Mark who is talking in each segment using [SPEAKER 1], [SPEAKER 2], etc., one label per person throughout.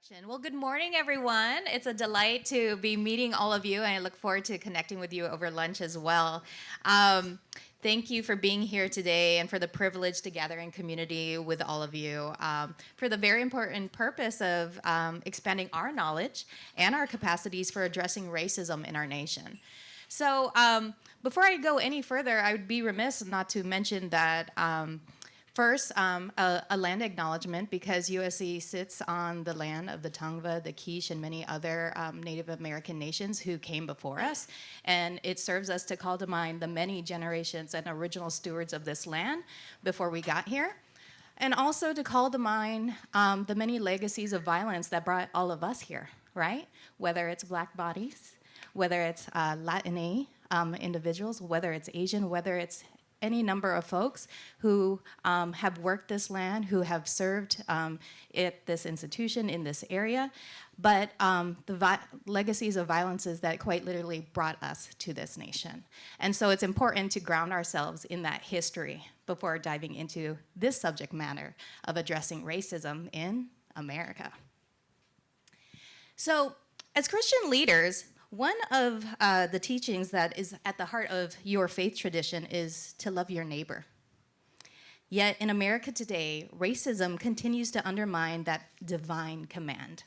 [SPEAKER 1] introduction. Well, good morning, everyone. It's a delight to be meeting all of you, and I look forward to connecting with you over lunch as well. Thank you for being here today and for the privilege to gather in community with all of you for the very important purpose of expanding our knowledge and our capacities for addressing racism in our nation. So before I go any further, I would be remiss not to mention that first, a land acknowledgement, because USC sits on the land of the Tongva, the Quiche, and many other Native American nations who came before us. And it serves us to call to mind the many generations and original stewards of this land before we got here. And also to call to mind the many legacies of violence that brought all of us here, right? Whether it's Black bodies, whether it's Latina individuals, whether it's Asian, whether it's any number of folks who have worked this land, who have served at this institution in this area, but the legacies of violences that quite literally brought us to this nation. And so it's important to ground ourselves in that history before diving into this subject matter of addressing racism in America. So as Christian leaders, one of the teachings that is at the heart of your faith tradition is to love your neighbor. Yet in America today, racism continues to undermine that divine command.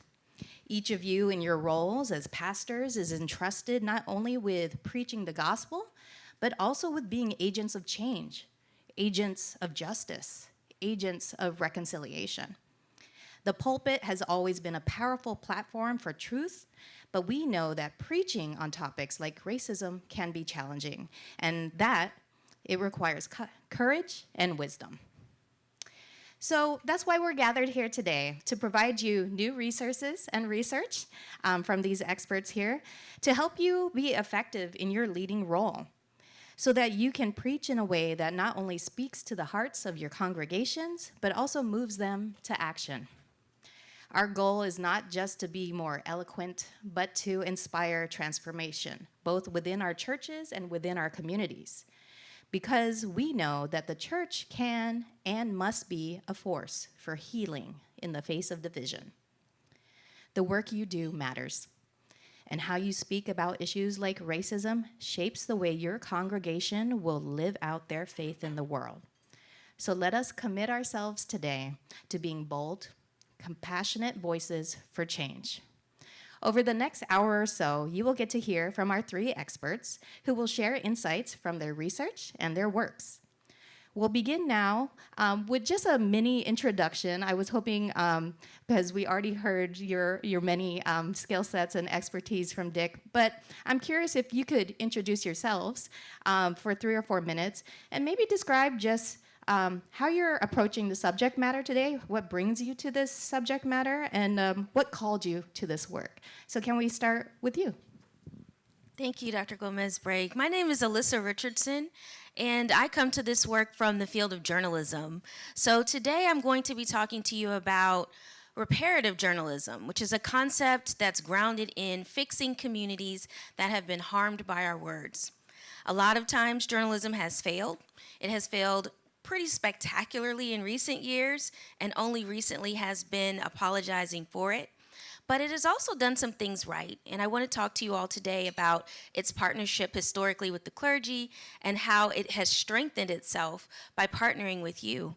[SPEAKER 1] Each of you in your roles as pastors is entrusted not only with preaching the gospel, but also with being agents of change, agents of justice, agents of reconciliation. The pulpit has always been a powerful platform for truth, but we know that preaching on topics like racism can be challenging, and that it requires courage and wisdom. So that's why we're gathered here today, to provide you new resources and research from these experts here to help you be effective in your leading role, so that you can preach in a way that not only speaks to the hearts of your congregations, but also moves them to action. Our goal is not just to be more eloquent, but to inspire transformation, both within our churches and within our communities, because we know that the church can and must be a force for healing in the face of division. The work you do matters, and how you speak about issues like racism shapes the way your congregation will live out their faith in the world. So let us commit ourselves today to being bold, compassionate voices for change. Over the next hour or so, you will get to hear from our three experts who will share insights from their research and their works. We'll begin now with just a mini introduction. I was hoping, because we already heard your many skill sets and expertise from Dick, but I'm curious if you could introduce yourselves for 3 or 4 minutes and maybe describe just how you're approaching the subject matter today, what brings you to this subject matter, and what called you to this work. So can we start with you?
[SPEAKER 2] Thank you, Dr. Gomez-Brake. My name is Allissa Richardson, and I come to this work from the field of journalism. So today I'm going to be talking to you about reparative journalism, which is a concept that's grounded in fixing communities that have been harmed by our words. A lot of times journalism has failed. It has failed pretty spectacularly in recent years, and only recently has been apologizing for it. But it has also done some things right, and I want to talk to you all today about its partnership historically with the clergy and how it has strengthened itself by partnering with you.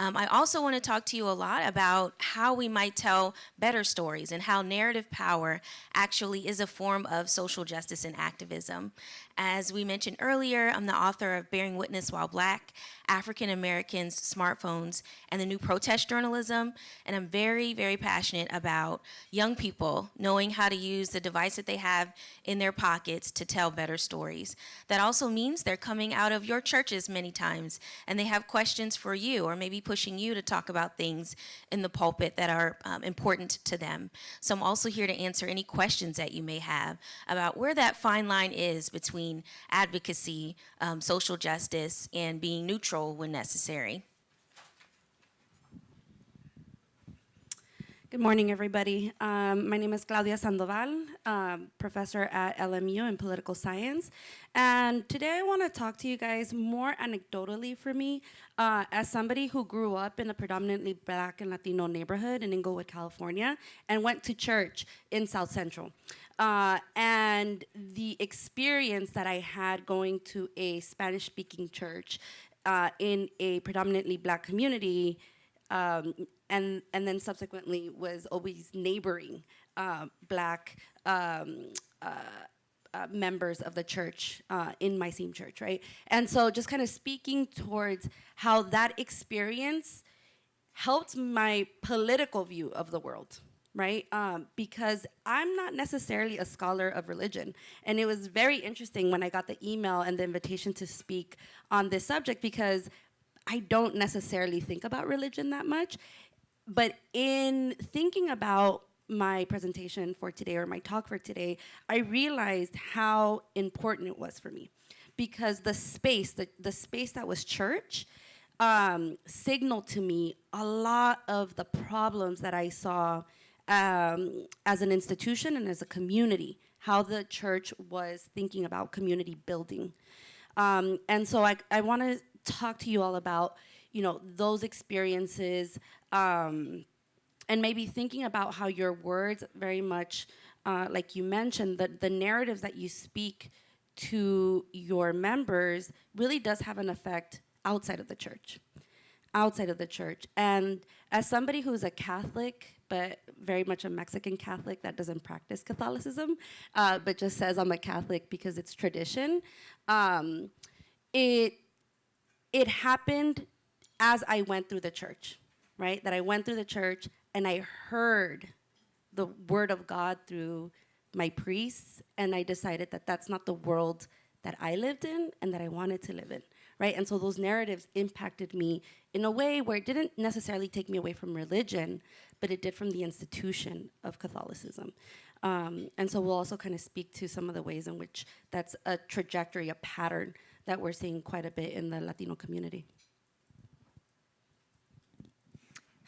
[SPEAKER 2] I also want to talk to you a lot about how we might tell better stories and how narrative power actually is a form of social justice and activism. As we mentioned earlier, I'm the author of Bearing Witness While Black, African Americans, Smartphones, and the New Protest Journalism, and I'm very, very passionate about young people knowing how to use the device that they have in their pockets to tell better stories. That also means they're coming out of your churches many times, and they have questions for you, or maybe pushing you to talk about things in the pulpit that are important to them. So I'm also here to answer any questions that you may have about where that fine line is between advocacy, social justice, and being neutral when necessary.
[SPEAKER 3] Good morning, everybody. My name is Claudia Sandoval, professor at LMU in political science. And today I want to talk to you guys more anecdotally for me, as somebody who grew up in a predominantly Black and Latino neighborhood in Inglewood, California, and went to church in South Central. And the experience that I had going to a Spanish-speaking church in a predominantly Black community, and then subsequently was always neighboring Black members of the church in my same church, right? And so just kind of speaking towards how that experience helped my political view of the world, right? Because I'm not necessarily a scholar of religion. And it was very interesting when I got the email and the invitation to speak on this subject, because I don't necessarily think about religion that much. But in thinking about my presentation for today, or my talk for today, I realized how important it was for me, because the space that was church, signaled to me a lot of the problems that I saw as an institution and as a community, how the church was thinking about community building. And so I want to talk to you all about, those experiences, and maybe thinking about how your words very much, like you mentioned, the narratives that you speak to your members really does have an effect outside of the church. And as somebody who's a Catholic, but very much a Mexican Catholic that doesn't practice Catholicism, but just says I'm a Catholic because it's tradition, it happened as I went through the church, right? That I went through the church and I heard the word of God through my priests, and I decided that that's not the world that I lived in and that I wanted to live in, right? And so those narratives impacted me in a way where it didn't necessarily take me away from religion, but it did from the institution of Catholicism. And so we'll also kind of speak to some of the ways in which that's a trajectory, a pattern that we're seeing quite a bit in the Latino community.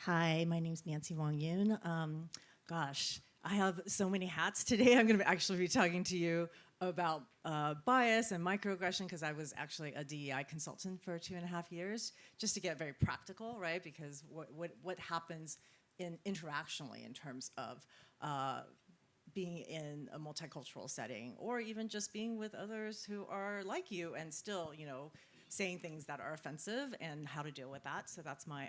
[SPEAKER 4] Hi, my name's Nancy Wang Yuen. Gosh, I have so many hats today. I'm going to actually be talking to you about bias and microaggression, because I was actually a DEI consultant for 2.5 years, just to get very practical, right? Because what happens interactionally in terms of being in a multicultural setting, or even just being with others who are like you and still, saying things that are offensive, and how to deal with that. So that's my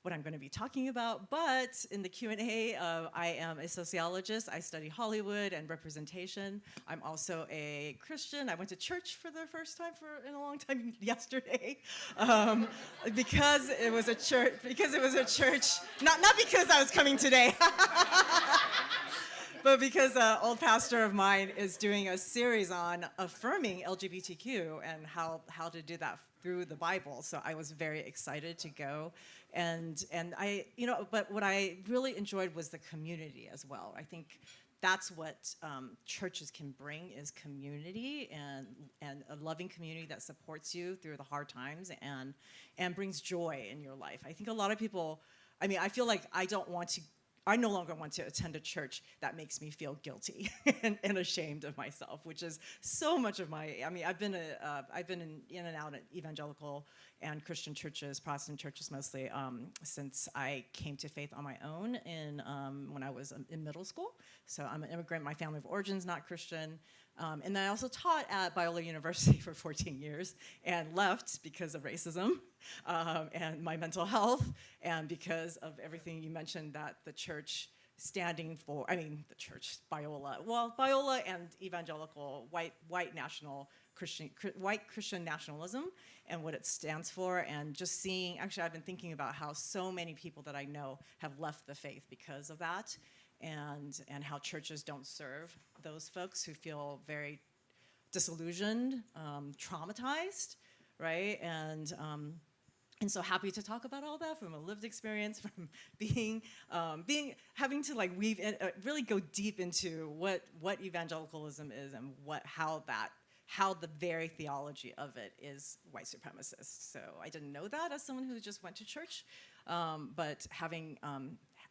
[SPEAKER 4] what I'm going to be talking about. But in the Q&A, I am a sociologist. I study Hollywood and representation. I'm also a Christian. I went to church for the first time in a long time yesterday, because it was a church. Not because I was coming today. But because an old pastor of mine is doing a series on affirming LGBTQ and how to do that through the Bible. So I was very excited to go. And I, but what I really enjoyed was the community as well. I think that's what churches can bring, is community, and a loving community that supports you through the hard times and brings joy in your life. I think a lot of people, I feel like I no longer want to attend a church that makes me feel guilty and ashamed of myself, which is so much of I've been in and out at evangelical and Christian churches, Protestant churches mostly, since I came to faith on my own when I was in middle school. So I'm an immigrant. My family of origin's not Christian. And then I also taught at Loyola University for 14 years and left because of racism and my mental health, and because of everything you mentioned that the church standing for, the church, Loyola and evangelical white national white Christian nationalism and what it stands for, and just seeing, actually I've been thinking about how so many people that I know have left the faith because of that, and how churches don't serve those folks who feel very disillusioned, traumatized, right? And so happy to talk about all that from a lived experience, from having to weave in, really go deep into what evangelicalism is, and how the very theology of it is white supremacist. So I didn't know that as someone who just went to church, but having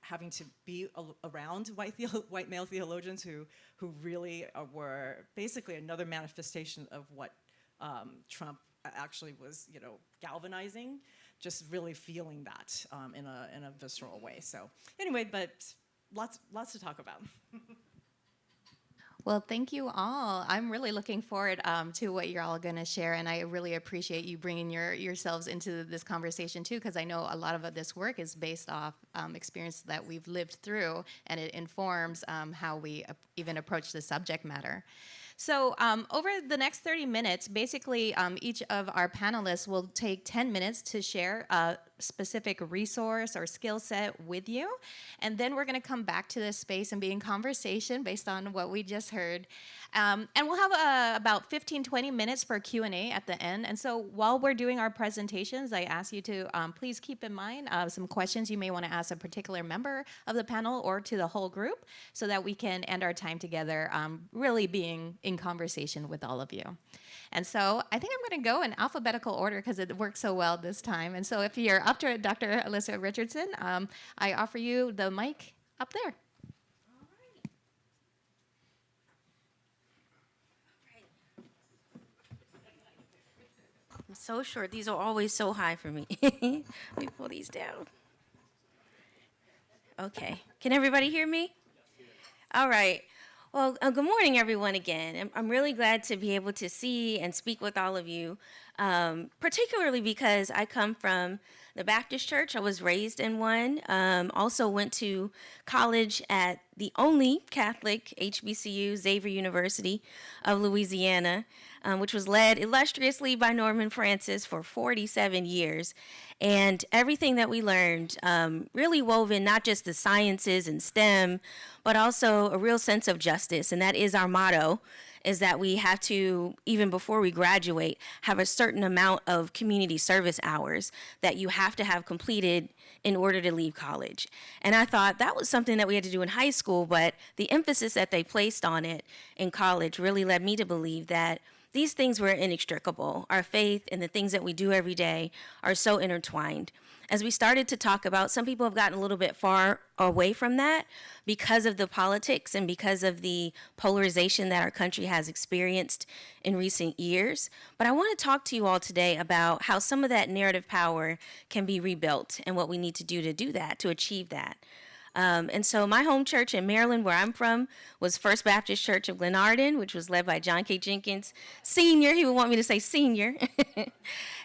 [SPEAKER 4] having to be around white male theologians who really were basically another manifestation of what Trump actually was, galvanizing, just really feeling that in a visceral way. So anyway, but lots to talk about.
[SPEAKER 1] Well, thank you all. I'm really looking forward to what you're all going to share, and I really appreciate you bringing yourselves into this conversation too, because I know a lot of this work is based off experience that we've lived through, and it informs how we even approach the subject matter. So over the next 30 minutes, basically each of our panelists will take 10 minutes to share a specific resource or skill set with you. And then we're going to come back to this space and be in conversation based on what we just heard. And we'll have about 15, 20 minutes for Q&A at the end. And so while we're doing our presentations, I ask you to please keep in mind some questions you may want to ask a particular member of the panel or to the whole group so that we can end our time together really being in conversation with all of you. And so I think I'm going to go in alphabetical order because it worked so well this time. And so if you're up to it, Dr. Allissa Richardson, I offer you the mic up there.
[SPEAKER 2] I'm so short. These are always so high for me. Let me pull these down. Okay. Can everybody hear me? All right. Well, good morning, everyone, again. I'm really glad to be able to see and speak with all of you, particularly because I come from the Baptist church. I was raised in one. Also went to college at the only Catholic HBCU, Xavier University of Louisiana, which was led illustriously by Norman Francis for 47 years. And everything that we learned really wove in not just the sciences and STEM, but also a real sense of justice. And that is our motto, is that we have to, even before we graduate, have a certain amount of community service hours that you have to have completed in order to leave college. And I thought that was something that we had to do in high school, but the emphasis that they placed on it in college really led me to believe that these things were inextricable. Our faith and the things that we do every day are so intertwined. As we started to talk about, some people have gotten a little bit far away from that because of the politics and because of the polarization that our country has experienced in recent years. But I want to talk to you all today about how some of that narrative power can be rebuilt and what we need to do that, to achieve that. And so my home church in Maryland, where I'm from, was First Baptist Church of Glenarden, which was led by John K. Jenkins Sr. He would want me to say senior.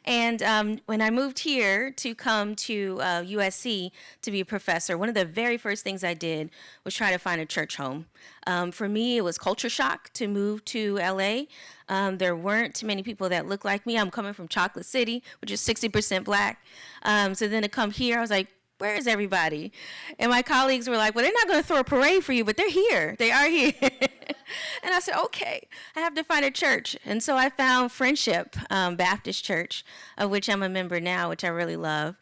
[SPEAKER 2] And when I moved here to come to USC to be a professor, one of the very first things I did was try to find a church home. For me, it was culture shock to move to LA. There weren't too many people that looked like me. I'm coming from Chocolate City, which is 60% black. So then to come here, I was like, where is everybody? And my colleagues were like, well, they're not going to throw a parade for you, but they're here. They are here. And I said, okay, I have to find a church. And so I found Friendship Baptist Church, of which I'm a member now, which I really love.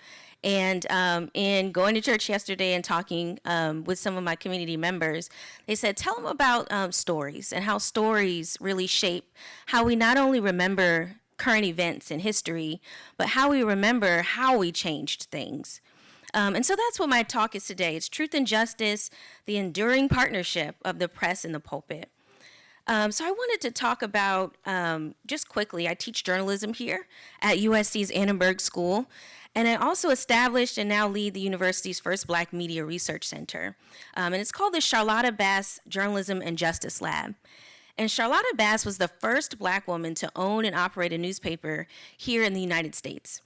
[SPEAKER 2] And in going to church yesterday and talking with some of my community members, they said, tell them about stories and how stories really shape how we not only remember current events in history, but how we remember how we changed things. And so that's what my talk is today. It's Truth and Justice, the enduring partnership of the press and the pulpit. So I wanted to talk about, just quickly, I teach journalism here at USC's Annenberg School, and I also established and now lead the university's first Black Media Research Center. And it's called the Charlotta Bass Journalism and Justice Lab. And Charlotta Bass was the first Black woman to own and operate a newspaper here in the United States.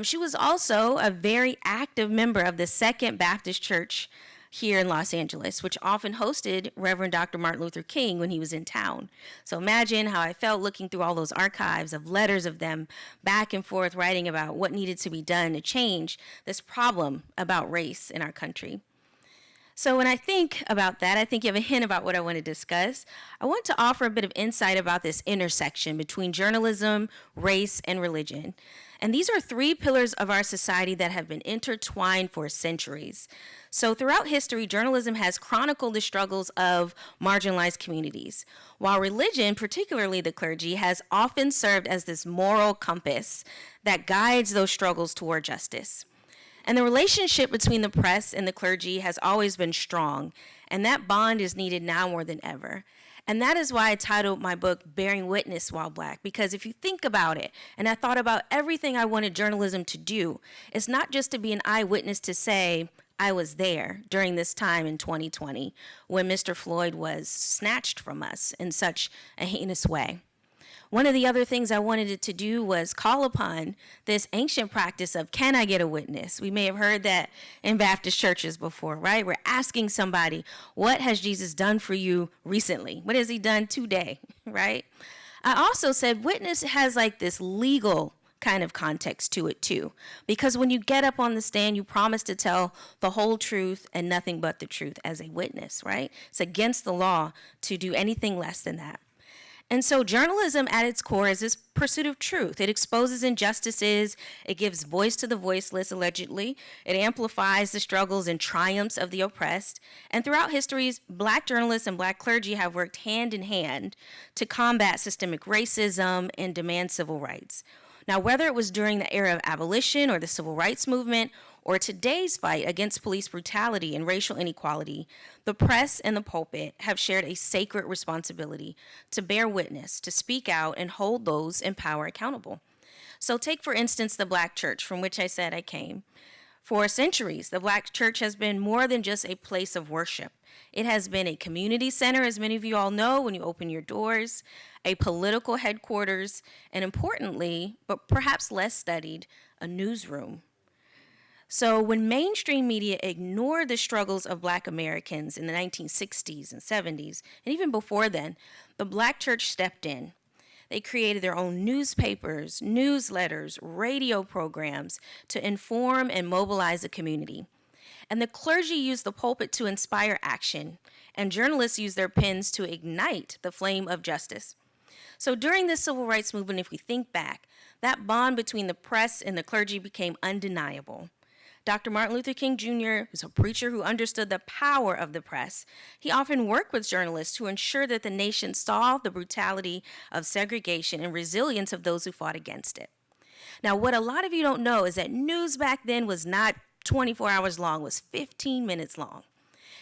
[SPEAKER 2] She was also a very active member of the Second Baptist Church here in Los Angeles, which often hosted Reverend Dr. Martin Luther King when he was in town. So imagine how I felt looking through all those archives of letters of them back and forth writing about what needed to be done to change this problem about race in our country. So when I think about that, I think you have a hint about what I want to discuss. I want to offer a bit of insight about this intersection between journalism, race, and religion. And these are three pillars of our society that have been intertwined for centuries. So throughout history, journalism has chronicled the struggles of marginalized communities, while religion, particularly the clergy, has often served as this moral compass that guides those struggles toward justice. And the relationship between the press and the clergy has always been strong, and that bond is needed now more than ever. And that is why I titled my book Bearing Witness While Black, because if you think about it, and I thought about everything I wanted journalism to do, it's not just to be an eyewitness to say, I was there during this time in 2020 when Mr. Floyd was snatched from us in such a heinous way. One of the other things I wanted it to do was call upon this ancient practice of, can I get a witness? We may have heard that in Baptist churches before, right? We're asking somebody, what has Jesus done for you recently? What has he done today, right? I also said witness has like this legal kind of context to it too, because when you get up on the stand, you promise to tell the whole truth and nothing but the truth as a witness, right? It's against the law to do anything less than that. And so journalism at its core is this pursuit of truth. It exposes injustices, it gives voice to the voiceless, allegedly. It amplifies the struggles and triumphs of the oppressed. And throughout history, Black journalists and Black clergy have worked hand in hand to combat systemic racism and demand civil rights. Now, whether it was during the era of abolition or the civil rights movement, or today's fight against police brutality and racial inequality, the press and the pulpit have shared a sacred responsibility to bear witness, to speak out, and hold those in power accountable. So take, for instance, the Black church, from which I said I came. For centuries, the Black church has been more than just a place of worship. It has been a community center, as many of you all know when you open your doors, a political headquarters, and importantly, but perhaps less studied, a newsroom. So when mainstream media ignored the struggles of Black Americans in the 1960s and 70s, and even before then, the Black church stepped in. They created their own newspapers, newsletters, radio programs to inform and mobilize the community. And the clergy used the pulpit to inspire action, and journalists used their pens to ignite the flame of justice. So during the civil rights movement, if we think back, that bond between the press and the clergy became undeniable. Dr. Martin Luther King Jr. was a preacher who understood the power of the press. He often worked with journalists to ensure that the nation saw the brutality of segregation and resilience of those who fought against it. Now, what a lot of you don't know is that news back then was not 24 hours long, it was 15 minutes long.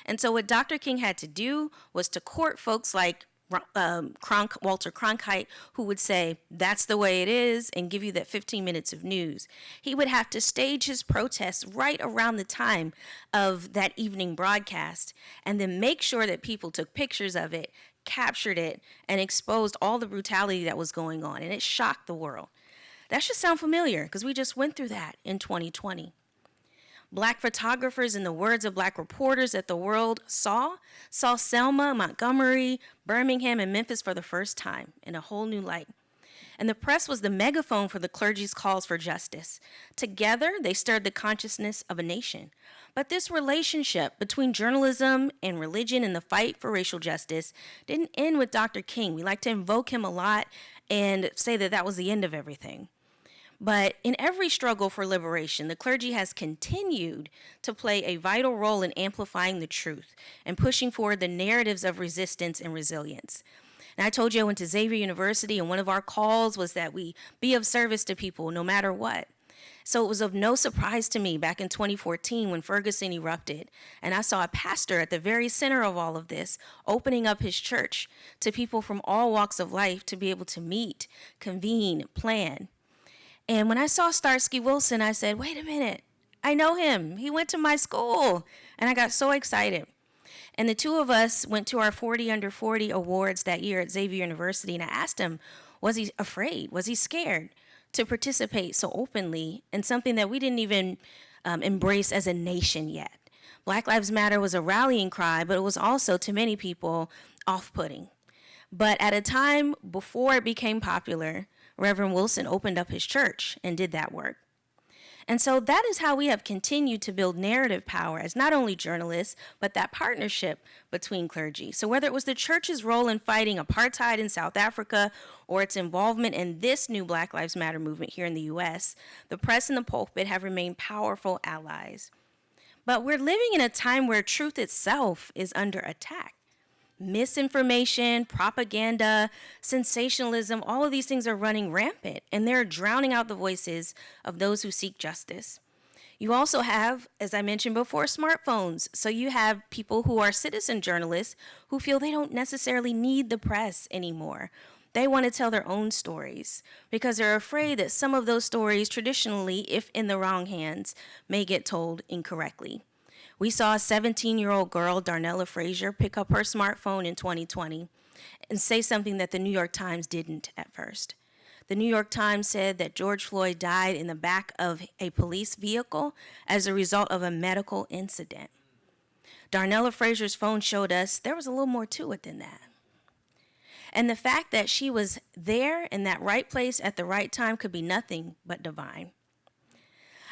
[SPEAKER 2] And so what Dr. King had to do was to court folks like Walter Cronkite, who would say, that's the way it is, and give you that 15 minutes of news. He would have to stage his protests right around the time of that evening broadcast, and then make sure that people took pictures of it, captured it, and exposed all the brutality that was going on, and it shocked the world. That should sound familiar, because we just went through that in 2020. Black photographers, in the words of Black reporters that the world saw Selma, Montgomery, Birmingham, and Memphis for the first time in a whole new light. And the press was the megaphone for the clergy's calls for justice. Together, they stirred the consciousness of a nation. But this relationship between journalism and religion in the fight for racial justice didn't end with Dr. King. We like to invoke him a lot and say that that was the end of everything. But in every struggle for liberation, the clergy has continued to play a vital role in amplifying the truth and pushing forward the narratives of resistance and resilience. And I told you I went to Xavier University, and one of our calls was that we be of service to people no matter what. So it was of no surprise to me back in 2014 when Ferguson erupted, and I saw a pastor at the very center of all of this, opening up his church to people from all walks of life to be able to meet, convene, plan. And when I saw Starsky Wilson, I said, wait a minute, I know him. He went to my school. And I got so excited. And the two of us went to our 40 Under 40 awards that year at Xavier University, and I asked him, was he afraid? Was he scared to participate so openly in something that we didn't even embrace as a nation yet? Black Lives Matter was a rallying cry, but it was also, to many people, off-putting. But at a time before it became popular, Reverend Wilson opened up his church and did that work. And so that is how we have continued to build narrative power as not only journalists, but that partnership between clergy. So whether it was the church's role in fighting apartheid in South Africa or its involvement in this new Black Lives Matter movement here in the US, the press and the pulpit have remained powerful allies. But we're living in a time where truth itself is under attack. Misinformation, propaganda, sensationalism, all of these things are running rampant, and they're drowning out the voices of those who seek justice. You also have, as I mentioned before, smartphones. So you have people who are citizen journalists who feel they don't necessarily need the press anymore. They want to tell their own stories because they're afraid that some of those stories, traditionally, if in the wrong hands, may get told incorrectly. We saw a 17-year-old girl, Darnella Frazier, pick up her smartphone in 2020 and say something that the New York Times didn't at first. The New York Times said that George Floyd died in the back of a police vehicle as a result of a medical incident. Darnella Frazier's phone showed us there was a little more to it than that. And the fact that she was there in that right place at the right time could be nothing but divine.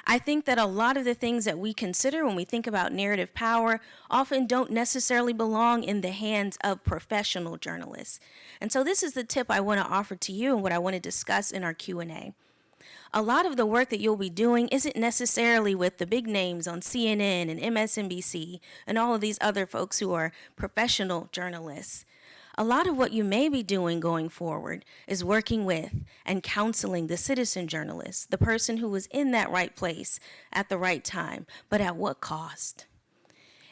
[SPEAKER 2] I think that a lot of the things that we consider when we think about narrative power often don't necessarily belong in the hands of professional journalists. And so this is the tip I want to offer to you and what I want to discuss in our Q&A. A lot of the work that you'll be doing isn't necessarily with the big names on CNN and MSNBC and all of these other folks who are professional journalists. A lot of what you may be doing going forward is working with and counseling the citizen journalist, the person who was in that right place at the right time, but at what cost?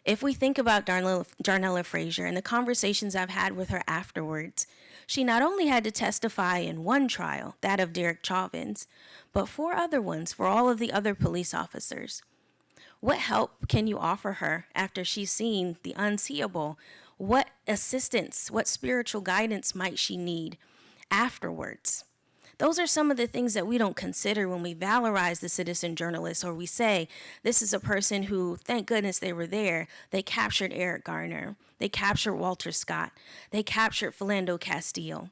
[SPEAKER 2] If we think about Darnella Frazier and the conversations I've had with her afterwards, she not only had to testify in one trial, that of Derek Chauvin's, but 4 other ones for all of the other police officers. What help can you offer her after she's seen the unseeable? What assistance, what spiritual guidance might she need afterwards? Those are some of the things that we don't consider when we valorize the citizen journalist, or we say, this is a person who, thank goodness they were there. They captured Eric Garner. They captured Walter Scott. They captured Philando Castile.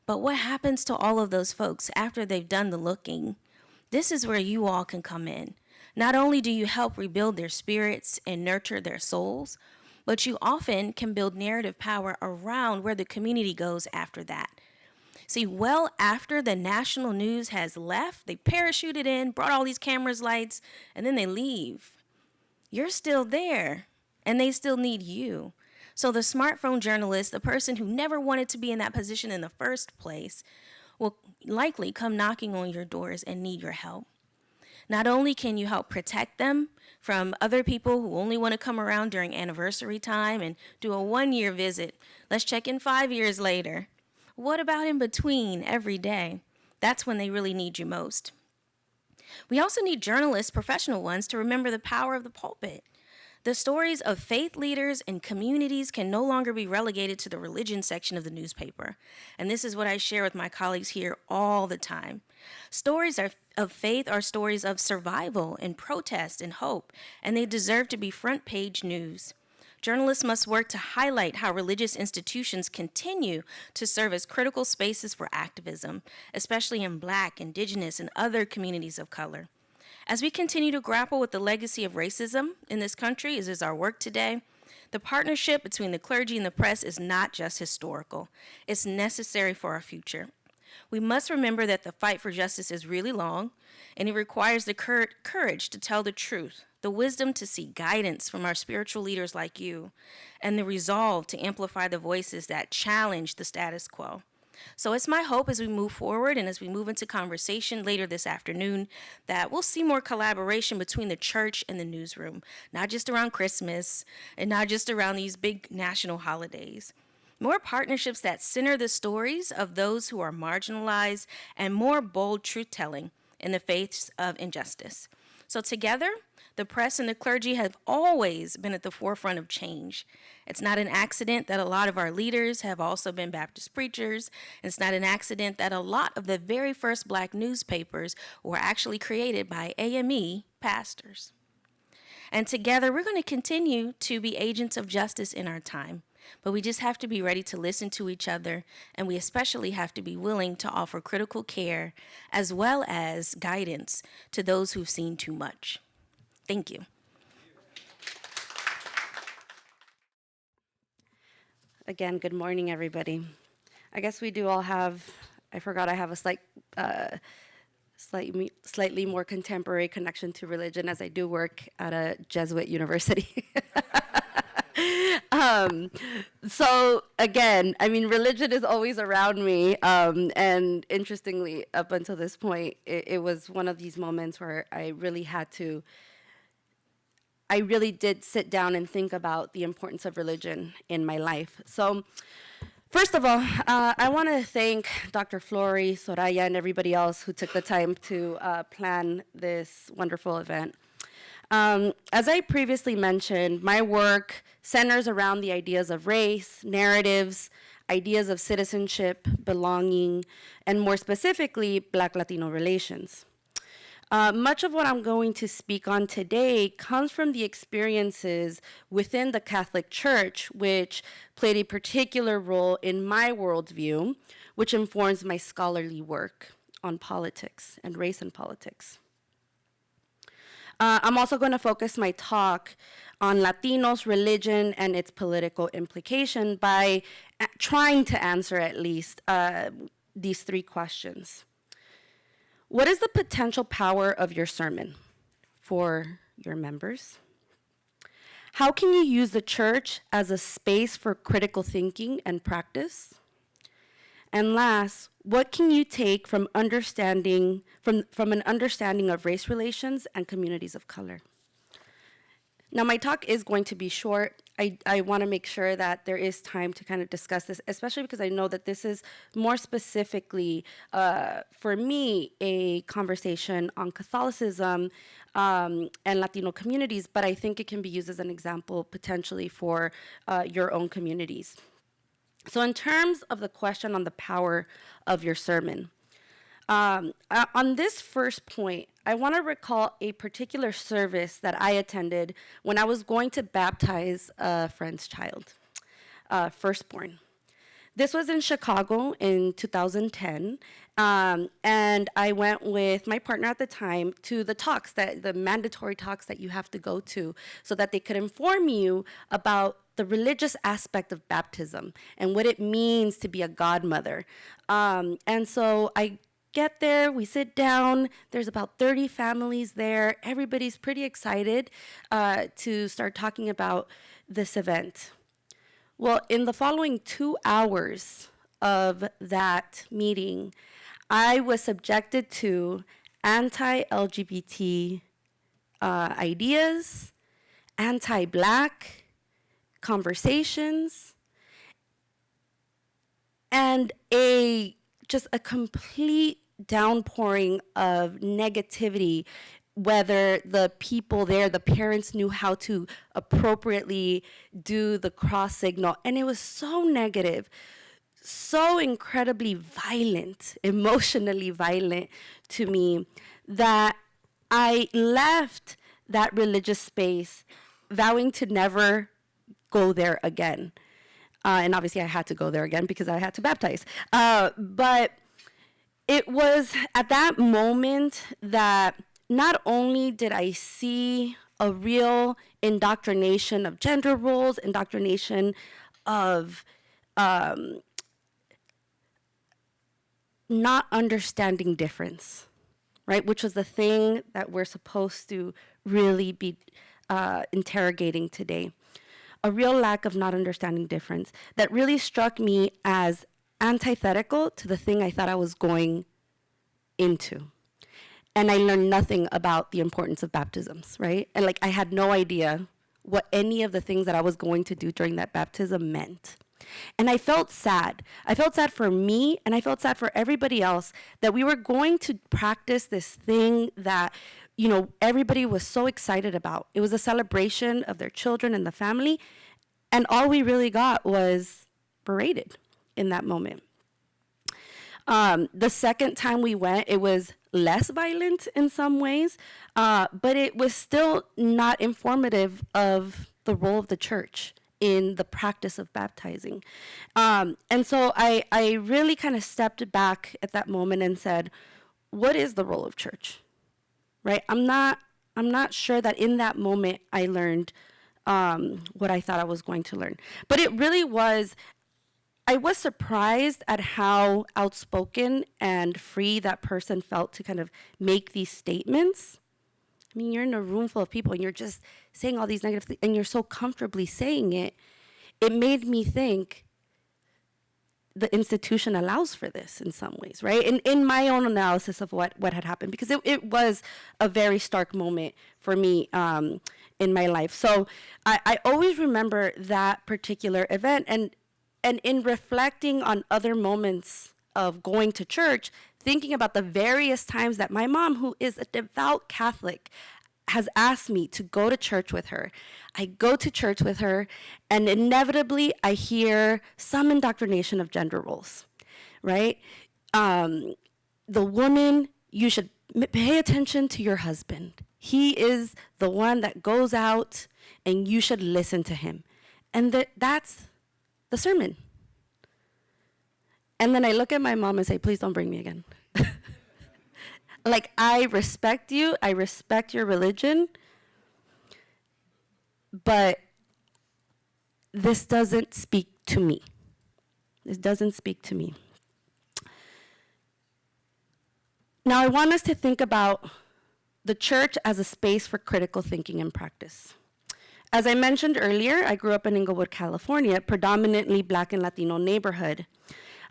[SPEAKER 2] But what happens to all of those folks after they've done the looking? This is where you all can come in. Not only do you help rebuild their spirits and nurture their souls, but you often can build narrative power around where the community goes after that. See, well after the national news has left, they parachuted in, brought all these cameras, lights, and then they leave. You're still there, and they still need you. So the smartphone journalist, the person who never wanted to be in that position in the first place, will likely come knocking on your doors and need your help. Not only can you help protect them from other people who only want to come around during anniversary time and do a 1-year visit. Let's check in 5 years later. What about in between every day? That's when they really need you most. We also need journalists, professional ones, to remember the power of the pulpit. The stories of faith leaders and communities can no longer be relegated to the religion section of the newspaper. And this is what I share with my colleagues here all the time. Stories of faith are stories of survival and protest and hope, and they deserve to be front page news. Journalists must work to highlight how religious institutions continue to serve as critical spaces for activism, especially in Black, Indigenous, and other communities of color. As we continue to grapple with the legacy of racism in this country, as is our work today, the partnership between the clergy and the press is not just historical. It's necessary for our future. We must remember that the fight for justice is really long, and it requires the courage to tell the truth, the wisdom to seek guidance from our spiritual leaders like you, and the resolve to amplify the voices that challenge the status quo. So it's my hope as we move forward and as we move into conversation later this afternoon that we'll see more collaboration between the church and the newsroom, not just around Christmas and not just around these big national holidays. More partnerships that center the stories of those who are marginalized and more bold truth-telling in the face of injustice. So together, the press and the clergy have always been at the forefront of change. It's not an accident that a lot of our leaders have also been Baptist preachers. It's not an accident that a lot of the very first Black newspapers were actually created by AME pastors. And together, we're going to continue to be agents of justice in our time. But we just have to be ready to listen to each other, and we especially have to be willing to offer critical care as well as guidance to those who've seen too much. Thank you.
[SPEAKER 3] Again, good morning, everybody. I guess we do all have, I forgot I have a slightly more contemporary connection to religion as I do work at a Jesuit university. So again, I mean, religion is always around me. And interestingly, up until this point, it was one of these moments where I really had to I really did sit down and think about the importance of religion in my life. So first of all, I want to thank Dr. Flory, Soraya, and everybody else who took the time to plan this wonderful event. As I previously mentioned, my work centers around the ideas of race, narratives, ideas of citizenship, belonging, and more specifically, Black-Latino relations. Much of what I'm going to speak on today comes from the experiences within the Catholic Church, which played a particular role in my worldview, which informs my scholarly work on politics and race and politics. I'm also going to focus my talk on Latinos, religion, and its political implication by trying to answer at least these three questions. What is the potential power of your sermon for your members? How can you use the church as a space for critical thinking and practice? And last, what can you take from understanding from an understanding of race relations and communities of color? Now, my talk is going to be short. I want to make sure that there is time to kind of discuss this, especially because I know that this is more specifically, for me, a conversation on Catholicism and Latino communities, but I think it can be used as an example potentially for your own communities. So in terms of the question on the power of your sermon, on this first point, I want to recall a particular service that I attended when I was going to baptize a friend's child, firstborn. This was in Chicago in 2010, and I went with my partner at the time to the mandatory talks that you have to go to so that they could inform you about the religious aspect of baptism and what it means to be a godmother. And so I get there, we sit down, there's about 30 families there. Everybody's pretty excited to start talking about this event. Well, in the following 2 hours of that meeting, I was subjected to anti-LGBT ideas, anti-Black conversations, and just a complete downpouring of negativity, whether the people there, the parents knew how to appropriately do the cross signal. And it was so negative, so incredibly violent, emotionally violent to me, that I left that religious space vowing to never go there again. And obviously I had to go there again because I had to baptize. But it was at that moment that not only did I see a real indoctrination of gender roles, indoctrination of not understanding difference, right? Which was the thing that we're supposed to really be interrogating today. A real lack of not understanding difference that really struck me as antithetical to the thing I thought I was going into. And I learned nothing about the importance of baptisms, right? And I had no idea what any of the things that I was going to do during that baptism meant. And I felt sad. I felt sad for me, and I felt sad for everybody else that we were going to practice this thing that, everybody was so excited about. It was a celebration of their children and the family, and all we really got was berated in that moment. The second time we went, it was less violent in some ways, but it was still not informative of the role of the church in the practice of baptizing. And so I really kind of stepped back at that moment and said, what is the role of church? Right? I'm not sure that in that moment I learned what I thought I was going to learn. But it really was, I was surprised at how outspoken and free that person felt to kind of make these statements. I mean, you're in a room full of people and you're just saying all these negative things and you're so comfortably saying it. It made me think the institution allows for this in some ways, right? In my own analysis of what had happened, because it was a very stark moment for me in my life. So I always remember that particular event, and in reflecting on other moments of going to church, thinking about the various times that my mom, who is a devout Catholic, has asked me to go to church with her. I go to church with her, and inevitably I hear some indoctrination of gender roles, right? The woman, you should pay attention to your husband. He is the one that goes out, and you should listen to him. And that's the sermon. And then I look at my mom and say, please don't bring me again. Like, I respect you, I respect your religion, but this doesn't speak to me. This doesn't speak to me. Now, I want us to think about the church as a space for critical thinking and practice. As I mentioned earlier, I grew up in Inglewood, California, predominantly Black and Latino neighborhood.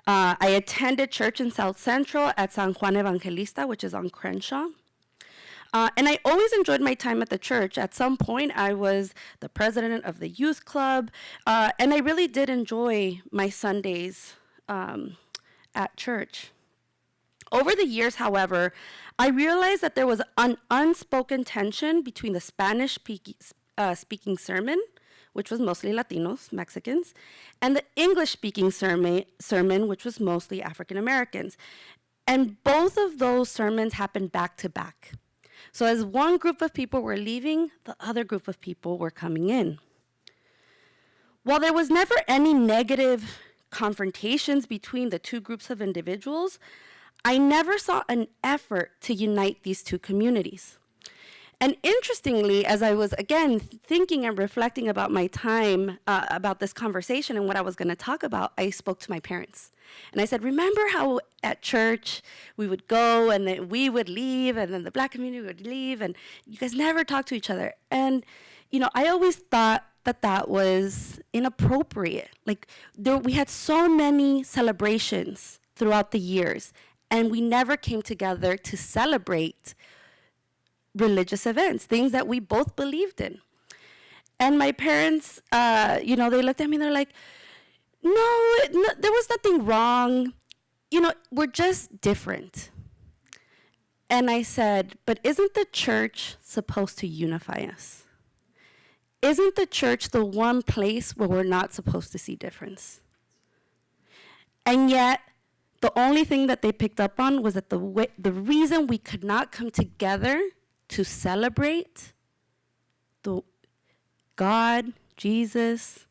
[SPEAKER 3] I attended church in South Central at San Juan Evangelista, which is on Crenshaw. And I always enjoyed my time at the church. At some point, I was the president of the youth club, and I really did enjoy my Sundays at church. Over the years, however, I realized that there was an unspoken tension between the Spanish-speaking sermon, which was mostly Latinos, Mexicans, and the English-speaking sermon, which was mostly African Americans. And both of those sermons happened back to back. So as one group of people were leaving, the other group of people were coming in. While there was never any negative confrontations between the two groups of individuals, I never saw an effort to unite these two communities. And interestingly, as I was, again, thinking and reflecting about my time, about this conversation and what I was going to talk about, I spoke to my parents. And I said, remember how at church we would go and then we would leave and then the Black community would leave and you guys never talked to each other. And, you know, I always thought that was inappropriate. Like, we had so many celebrations throughout the years and we never came together to celebrate religious events, things that we both believed in. And my parents, you know, they looked at me and they're like, no, there was nothing wrong. You know, we're just different. And I said, but isn't the church supposed to unify us? Isn't the church the one place where we're not supposed to see difference? And yet, the only thing that they picked up on was that the reason we could not come together to celebrate the God, Jesus,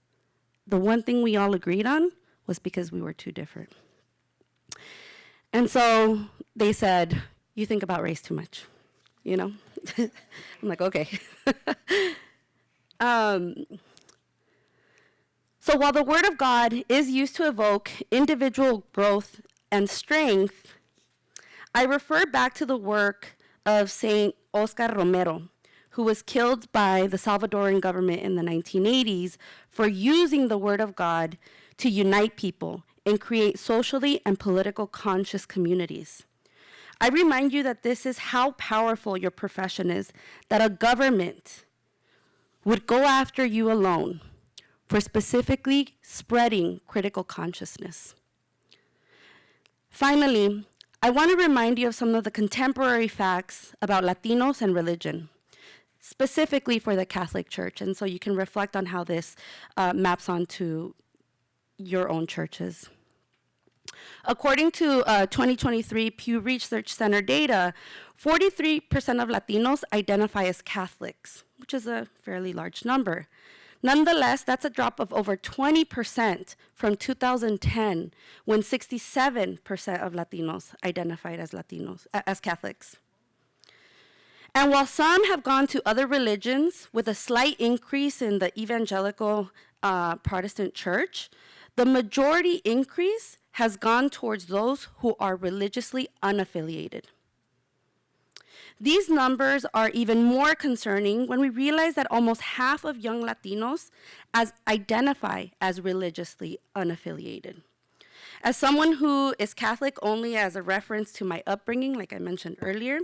[SPEAKER 3] the one thing we all agreed on was because we were too different. And so they said, you think about race too much, you know? I'm like, okay. So while the Word of God is used to evoke individual growth and strength, I refer back to the work of Saint Oscar Romero, who was killed by the Salvadoran government in the 1980s for using the Word of God to unite people and create socially and political conscious communities. I remind you that this is how powerful your profession is, that a government would go after you alone for specifically spreading critical consciousness. Finally, I want to remind you of some of the contemporary facts about Latinos and religion, specifically for the Catholic Church, and so you can reflect on how this maps onto your own churches. According to 2023 Pew Research Center data, 43% of Latinos identify as Catholics, which is a fairly large number. Nonetheless, that's a drop of over 20% from 2010, when 67% of Latinos identified as Catholics. And while some have gone to other religions, with a slight increase in the evangelical Protestant church, the majority increase has gone towards those who are religiously unaffiliated. These numbers are even more concerning when we realize that almost half of young Latinos identify as religiously unaffiliated. As someone who is Catholic only as a reference to my upbringing, like I mentioned earlier,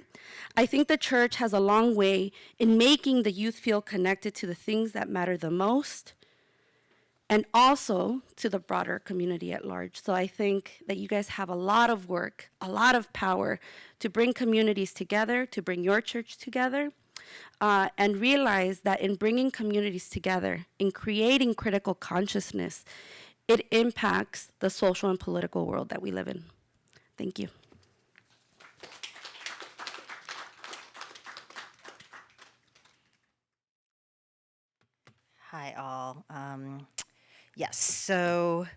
[SPEAKER 3] I think the church has a long way in making the youth feel connected to the things that matter the most, and also to the broader community at large. So I think that you guys have a lot of work, a lot of power to bring communities together, to bring your church together, and realize that in bringing communities together, in creating critical consciousness, it impacts the social and political world that we live in. Thank you.
[SPEAKER 5] Hi, all. Yes, so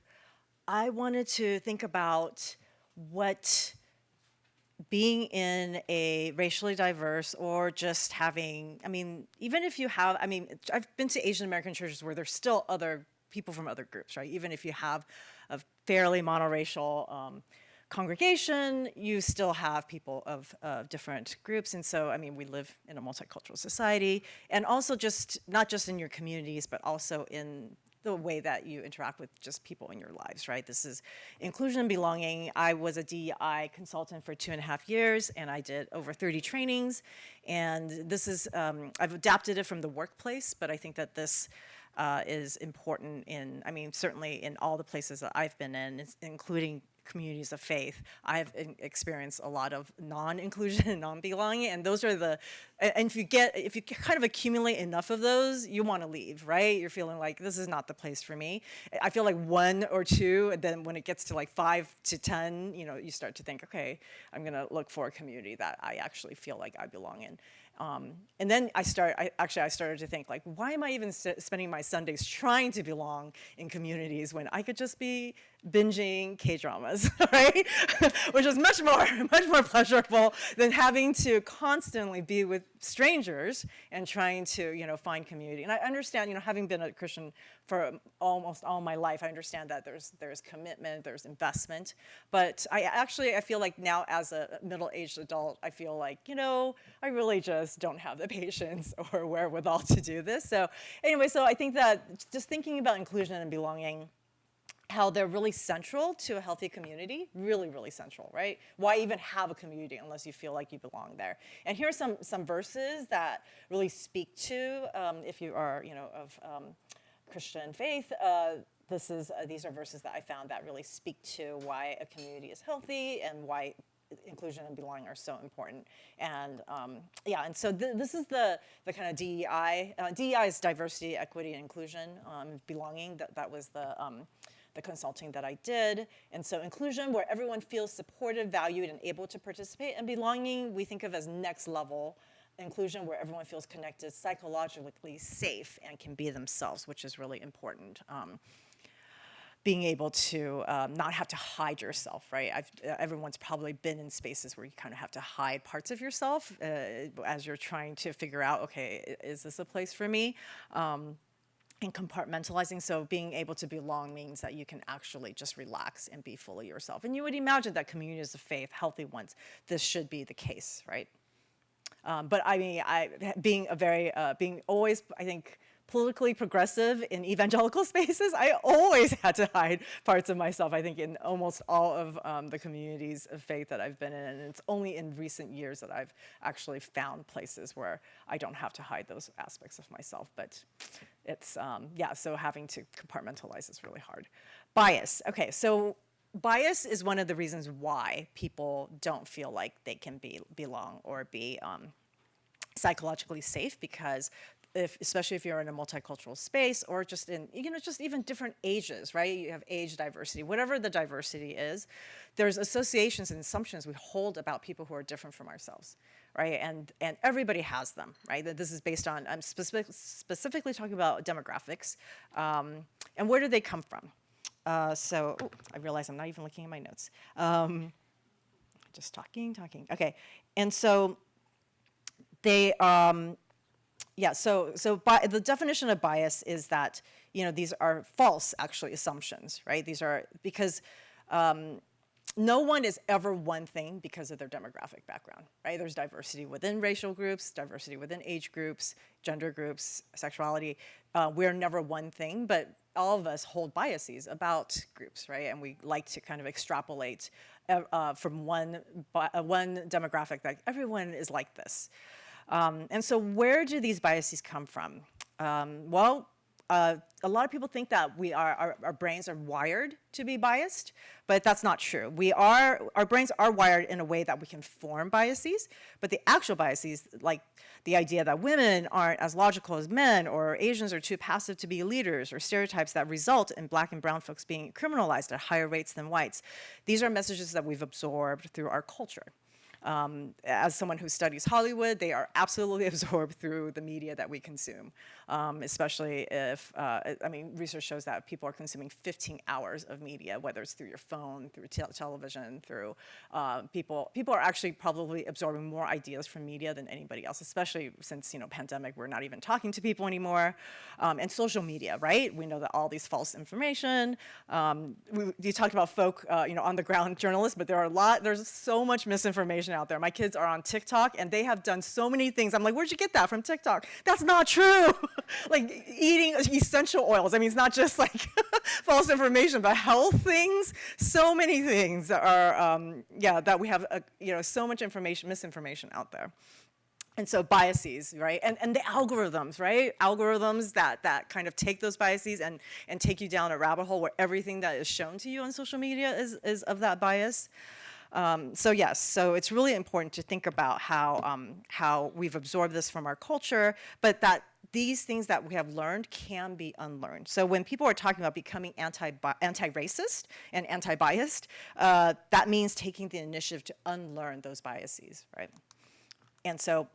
[SPEAKER 5] I wanted to think about what being in a racially diverse or just having, even if you have, I've been to Asian American churches where there's still other people from other groups, right? Even if you have a fairly monoracial congregation, you still have people of different groups. And so, we live in a multicultural society, and also just, not just in your communities, but also in the way that you interact with just people in your lives, right? This is inclusion and belonging. I was a DEI consultant for 2.5 years, and I did over 30 trainings. And this is, I've adapted it from the workplace, but I think that this is important in, certainly in all the places that I've been in, including communities of faith. I've experienced a lot of non-inclusion and non-belonging, and those are the, and if you kind of accumulate enough of those, you want to leave, right? You're feeling like, this is not the place for me. I feel like 1 or 2, and then when it gets to like 5 to 10, you start to think, okay, I'm gonna look for a community that I actually feel like I belong in. And then I started to think, like, why am I even spending my Sundays trying to belong in communities when I could just be binging K-dramas, right? Which is much more pleasurable than having to constantly be with strangers and trying to, find community. And I understand, having been a Christian for almost all my life, I understand that there's commitment, there's investment. But I feel like now as a middle-aged adult, I feel like, I really just don't have the patience or wherewithal to do this. So anyway, so I think that just thinking about inclusion and belonging, how they're really central to a healthy community, really, really central, right? Why even have a community unless you feel like you belong there? And here are some verses that really speak to, if you are, of Christian faith, these are verses that I found that really speak to why a community is healthy and why inclusion and belonging are so important. And and so this is the kind of DEI. DEI is diversity, equity, and inclusion. Belonging, that was the consulting that I did. And so inclusion, where everyone feels supported, valued, and able to participate. And belonging, we think of as next level inclusion, where everyone feels connected, psychologically safe, and can be themselves, which is really important. Being able to not have to hide yourself, right? Everyone's probably been in spaces where you kind of have to hide parts of yourself as you're trying to figure out, okay, is this a place for me? And compartmentalizing, so being able to belong means that you can actually just relax and be fully yourself. And you would imagine that communities of faith, healthy ones, this should be the case, right? But being always, I think, politically progressive in evangelical spaces, I always had to hide parts of myself, I think, in almost all of the communities of faith that I've been in. And it's only in recent years that I've actually found places where I don't have to hide those aspects of myself. But it's, so having to compartmentalize is really hard. Bias. Okay, so bias is one of the reasons why people don't feel like they can belong or be psychologically safe, because especially if you're in a multicultural space, or just in, just even different ages, right? You have age diversity, whatever the diversity is, there's associations and assumptions we hold about people who are different from ourselves, right? And everybody has them, right? This is based on, I'm specifically talking about demographics, and where do they come from? I realize I'm not even looking at my notes. Just talking. Okay, and so they, the definition of bias is that, these are false, actually, assumptions, right? These are, because no one is ever one thing because of their demographic background, right? There's diversity within racial groups, diversity within age groups, gender groups, sexuality. We're never one thing, but all of us hold biases about groups, right? And we like to kind of extrapolate from one demographic that everyone is like this. And so where do these biases come from? A lot of people think that our brains are wired to be biased, but that's not true. Our brains are wired in a way that we can form biases, but the actual biases, like the idea that women aren't as logical as men, or Asians are too passive to be leaders, or stereotypes that result in Black and brown folks being criminalized at higher rates than whites, these are messages that we've absorbed through our culture. As someone who studies Hollywood, they are absolutely absorbed through the media that we consume, especially if, research shows that people are consuming 15 hours of media, whether it's through your phone, through television, through people are actually probably absorbing more ideas from media than anybody else, especially since, pandemic, we're not even talking to people anymore. And social media, right? We know that all these false information, you talked about folk, on the ground journalists, but there's so much misinformation out there. My kids are on TikTok and they have done so many things. I'm like, where'd you get that from TikTok? That's not true. Like eating essential oils. I mean, it's not just like false information, but health things. So many things are, that we have, so much misinformation out there. And so biases, right? And the algorithms, right? Algorithms that kind of take those biases and take you down a rabbit hole where everything that is shown to you on social media is of that bias. So it's really important to think about how we've absorbed this from our culture, but that these things that we have learned can be unlearned. So when people are talking about becoming anti-racist and anti-biased, that means taking the initiative to unlearn those biases, right? And so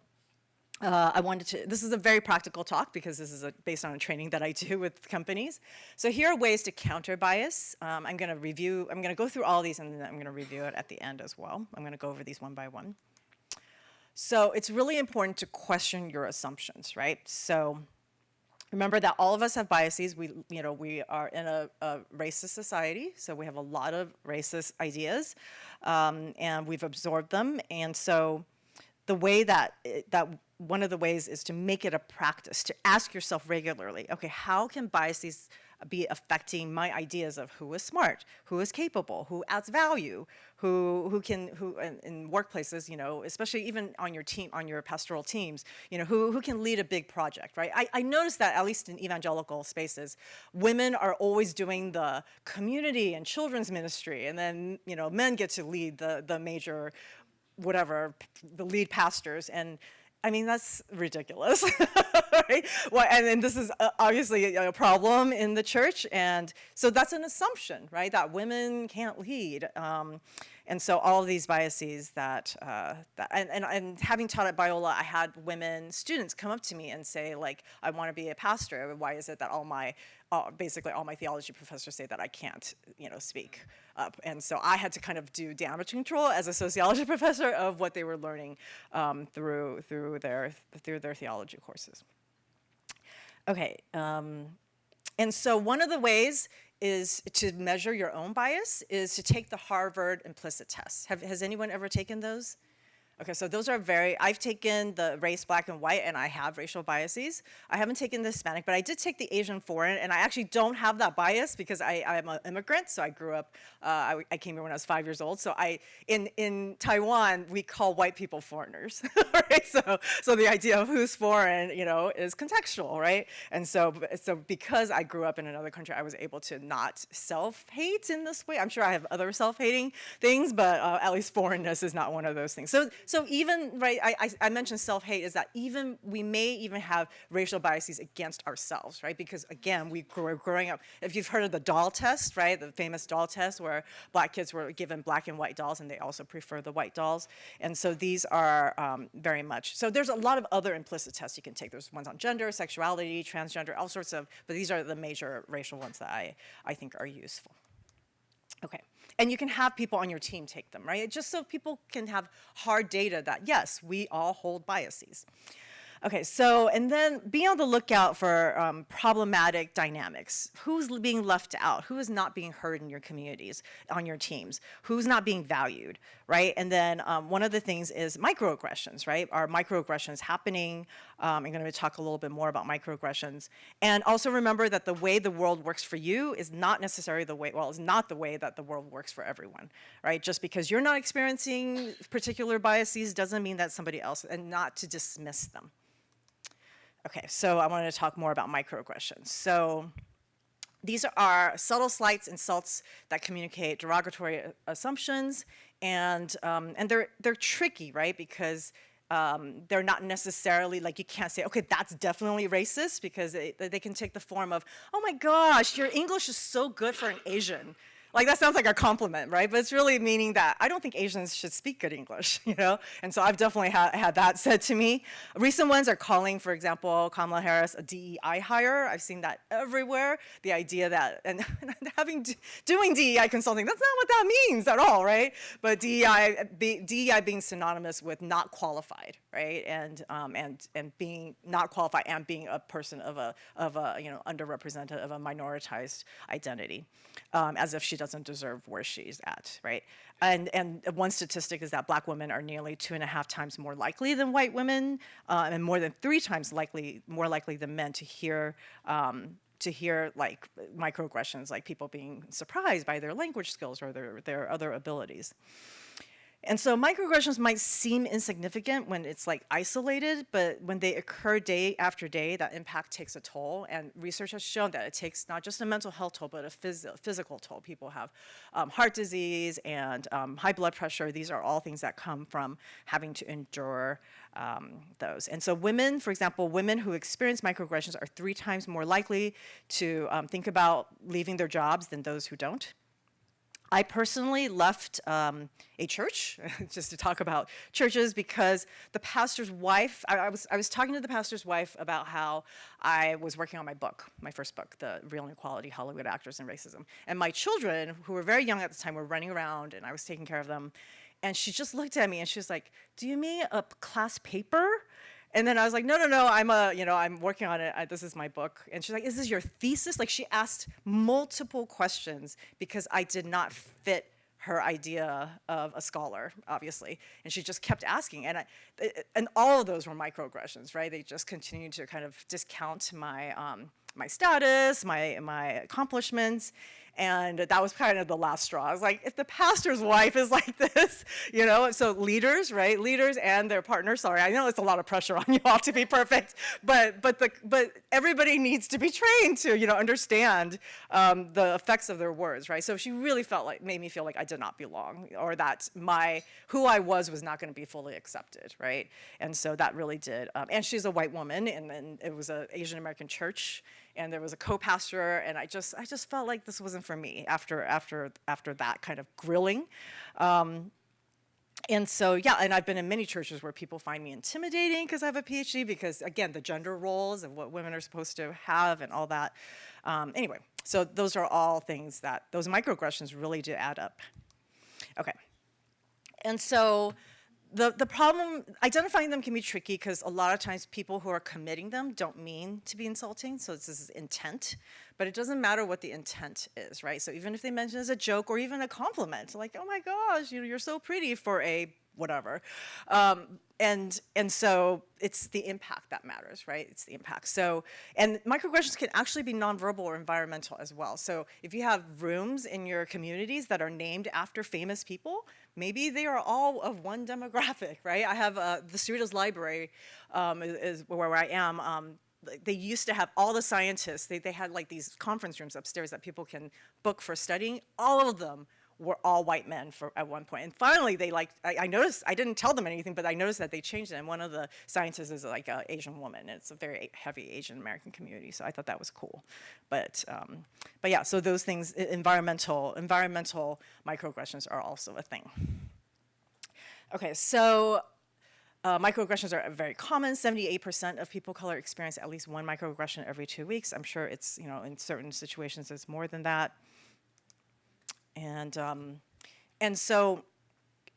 [SPEAKER 5] this is a very practical talk because this is based on a training that I do with companies. So here are ways to counter bias. I'm going to go through all these and then I'm going to review it at the end as well. I'm going to go over these one by one. So it's really important to question your assumptions, right? So remember that all of us have biases. We are in a racist society, so we have a lot of racist ideas, and we've absorbed them. And so the way that one of the ways is to make it a practice, to ask yourself regularly, okay, how can biases be affecting my ideas of who is smart, who is capable, who adds value, who in workplaces, especially even on your team, on your pastoral teams, who can lead a big project, right? I noticed that at least in evangelical spaces, women are always doing the community and children's ministry, and then, men get to lead the major, whatever, the lead pastors, and I mean, that's ridiculous, right? Well, and this is obviously a problem in the church, and so that's an assumption, right, that women can't lead. And so all of these biases and having taught at Loyola, I had women students come up to me and say, like, I want to be a pastor. Why is it that basically all my theology professors say that I can't, speak up? And so I had to kind of do damage control as a sociology professor of what they were learning through their theology courses. Okay, and so one of the ways is to measure your own bias is to take the Harvard implicit test. Has anyone ever taken those? Okay, so those are I've taken the race, black, and white, and I have racial biases. I haven't taken the Hispanic, but I did take the Asian foreign, and I actually don't have that bias because I'm an immigrant, so I grew up, I came here when I was 5 years old, so in Taiwan, we call white people foreigners, right? So the idea of who's foreign, is contextual, right? And so because I grew up in another country, I was able to not self-hate in this way. I'm sure I have other self-hating things, but at least foreignness is not one of those things. So even, right, I mentioned self-hate is that we may even have racial biases against ourselves, right? Because again, we were growing up, if you've heard of the doll test, right? The famous doll test where black kids were given black and white dolls and they also prefer the white dolls. And so these are very much, so there's a lot of other implicit tests you can take. There's ones on gender, sexuality, transgender, all sorts of, but these are the major racial ones that I think are useful. Okay. And you can have people on your team take them, right? Just so people can have hard data that, yes, we all hold biases. Okay, so, and then be on the lookout for problematic dynamics. Who's being left out? Who is not being heard in your communities, on your teams? Who's not being valued, right? And then one of the things is microaggressions, right? Are microaggressions happening? I'm going to talk a little bit more about microaggressions. And also remember that the way the world works for you is not necessarily the way, well, it's not the way that the world works for everyone, right? Just because you're not experiencing particular biases doesn't mean that somebody else, and not to dismiss them. Okay, so I wanted to talk more about microaggressions. So these are subtle slights, insults that communicate derogatory assumptions, and they're tricky, right? Because they're not necessarily, like, you can't say, okay, that's definitely racist, because they can take the form of, oh my gosh, your English is so good for an Asian. Like, that sounds like a compliment, right? But it's really meaning that I don't think Asians should speak good English, you know? And so I've definitely had that said to me. Recent ones are calling, for example, Kamala Harris a DEI hire. I've seen that everywhere. The idea that, and doing DEI consulting, that's not what that means at all, right? But DEI being synonymous with not qualified, right? And being not qualified and being a person of a underrepresented, of a minoritized identity, as if she doesn't deserve where she's at, right? And one statistic is that Black women are nearly 2.5 times more likely than white women, and more than 3 times more likely than men to hear like microaggressions, like people being surprised by their language skills or their other abilities. And so microaggressions might seem insignificant when it's like isolated, but when they occur day after day, that impact takes a toll. And research has shown that it takes not just a mental health toll, but a physical toll. People have heart disease and high blood pressure. These are all things that come from having to endure those. And so women, for example, women who experience microaggressions are 3 times more likely to think about leaving their jobs than those who don't. I personally left a church, just to talk about churches, because the pastor's wife, I was talking to the pastor's wife about how I was working on my book, my first book, The Real Inequality, Hollywood Actors and Racism. And my children, who were very young at the time, were running around, and I was taking care of them. And she just looked at me and she was like, "Do you mean a class paper?" And then I was like, no, I'm working on it. This is my book. And she's like, "Is this your thesis?" Like, she asked multiple questions because I did not fit her idea of a scholar, obviously. And she just kept asking. And all of those were microaggressions, right? They just continued to kind of discount my status, my accomplishments. And that was kind of the last straw. I was like, if the pastor's wife is like this, so leaders, right? Leaders and their partners, sorry, I know it's a lot of pressure on you all to be perfect, but everybody needs to be trained to, understand the effects of their words, right? So she really made me feel like I did not belong, or that who I was not going to be fully accepted, right? And so that really did, and she's a white woman, and then it was an Asian American church, and there was a co-pastor, and I just felt like this wasn't for me after that kind of grilling. And so, and I've been in many churches where people find me intimidating because I have a PhD, because, again, the gender roles of what women are supposed to have and all that. Anyway, so those are all things that those microaggressions really do add up. Okay. And so the problem, identifying them can be tricky, because a lot of times people who are committing them don't mean to be insulting, so this is intent, but it doesn't matter what the intent is, right? So even if they mention it as a joke or even a compliment, like, "Oh my gosh, you're so pretty for a whatever," and so it's the impact that matters, right? It's the impact. So, and microaggressions can actually be nonverbal or environmental as well. So if you have rooms in your communities that are named after famous people, maybe they are all of one demographic, right? I have the Cerritos Library is where I am. They used to have all the scientists. They had like these conference rooms upstairs that people can book for studying. All of them were all white men at one point. And finally, I noticed, I didn't tell them anything, but I noticed that they changed it. And one of the scientists is like an Asian woman. And it's a very heavy Asian American community. So I thought that was cool. But yeah, so those things, environmental microaggressions are also a thing. Okay, so microaggressions are very common. 78% of people of color experience at least one microaggression every 2 weeks. I'm sure it's, in certain situations it's more than that. And so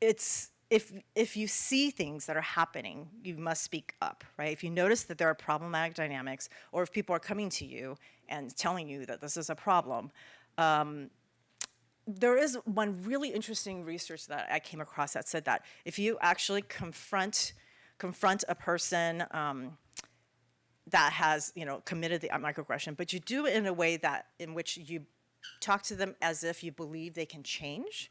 [SPEAKER 5] it's if you see things that are happening, you must speak up, right? If you notice that there are problematic dynamics, or if people are coming to you and telling you that this is a problem, there is one really interesting research that I came across that said that if you actually confront a person that has, committed the microaggression, but you do it in a way that in which you talk to them as if you believe they can change,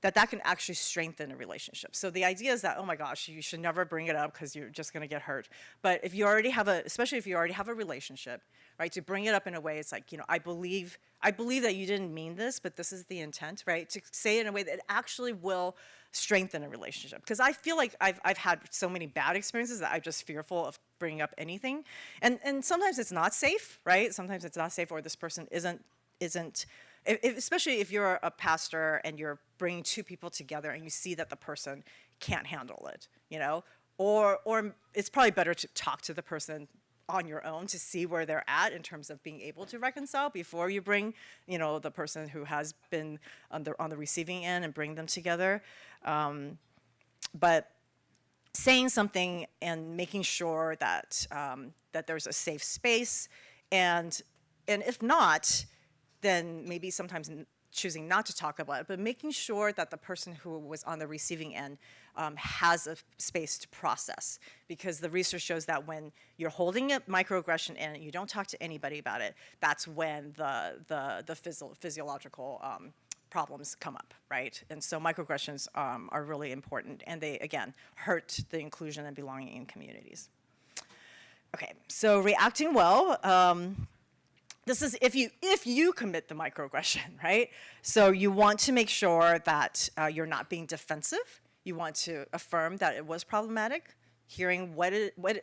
[SPEAKER 5] that can actually strengthen a relationship. So the idea is that, oh my gosh, you should never bring it up because you're just going to get hurt. But if you already have especially if you already have a relationship, right, to bring it up in a way, it's like, I believe that you didn't mean this, but this is the intent, right? To say it in a way that actually will strengthen a relationship. Because I feel like I've had so many bad experiences that I'm just fearful of bringing up anything. And sometimes it's not safe, right? Sometimes it's not safe, or this person isn't especially if you're a pastor and you're bringing two people together and you see that the person can't handle it, or it's probably better to talk to the person on your own to see where they're at in terms of being able to reconcile before you bring, the person who has been on the receiving end and bring them together. But saying something and making sure that that there's a safe space, and if not, then maybe sometimes choosing not to talk about it, but making sure that the person who was on the receiving end has a space to process. Because the research shows that when you're holding a microaggression and you don't talk to anybody about it, that's when the physiological problems come up, right? And so microaggressions are really important, and they, again, hurt the inclusion and belonging in communities. Okay, so reacting well. This is if you commit the microaggression, right? So you want to make sure that you're not being defensive. You want to affirm that it was problematic, hearing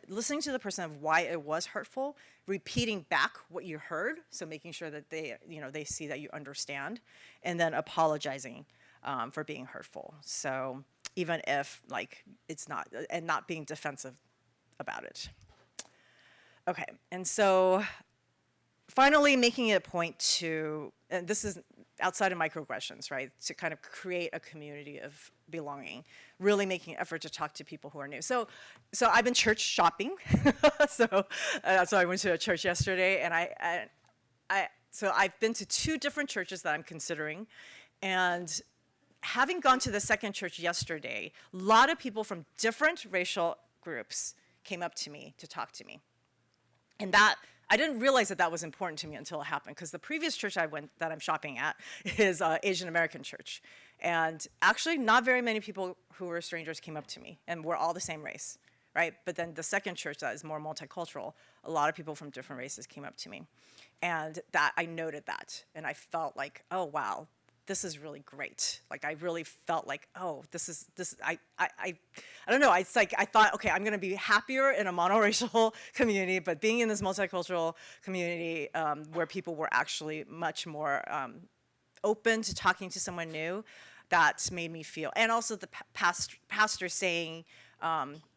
[SPEAKER 5] listening to the person of why it was hurtful, repeating back what you heard, so making sure that they see that you understand, and then apologizing for being hurtful. So even if it's not, and not being defensive about it. Okay, and so finally, making it a point to, and this is outside of microaggressions, right, to kind of create a community of belonging, really making an effort to talk to people who are new. So I've been church shopping, so I went to a church yesterday, and so I've been to 2 different churches that I'm considering, and having gone to the second church yesterday, a lot of people from different racial groups came up to me to talk to me, and that, I didn't realize that was important to me until it happened, because the previous church that I'm shopping at is Asian American church. And actually, not very many people who were strangers came up to me, and we're all the same race, right? But then the second church that is more multicultural, a lot of people from different races came up to me. And that I noted that, and I felt like, oh, wow, this is really great. I really felt like, oh, I don't know, it's like I thought, okay, I'm gonna be happier in a monoracial community, but being in this multicultural community where people were actually much more open to talking to someone new, that made me feel, and also the pastor saying,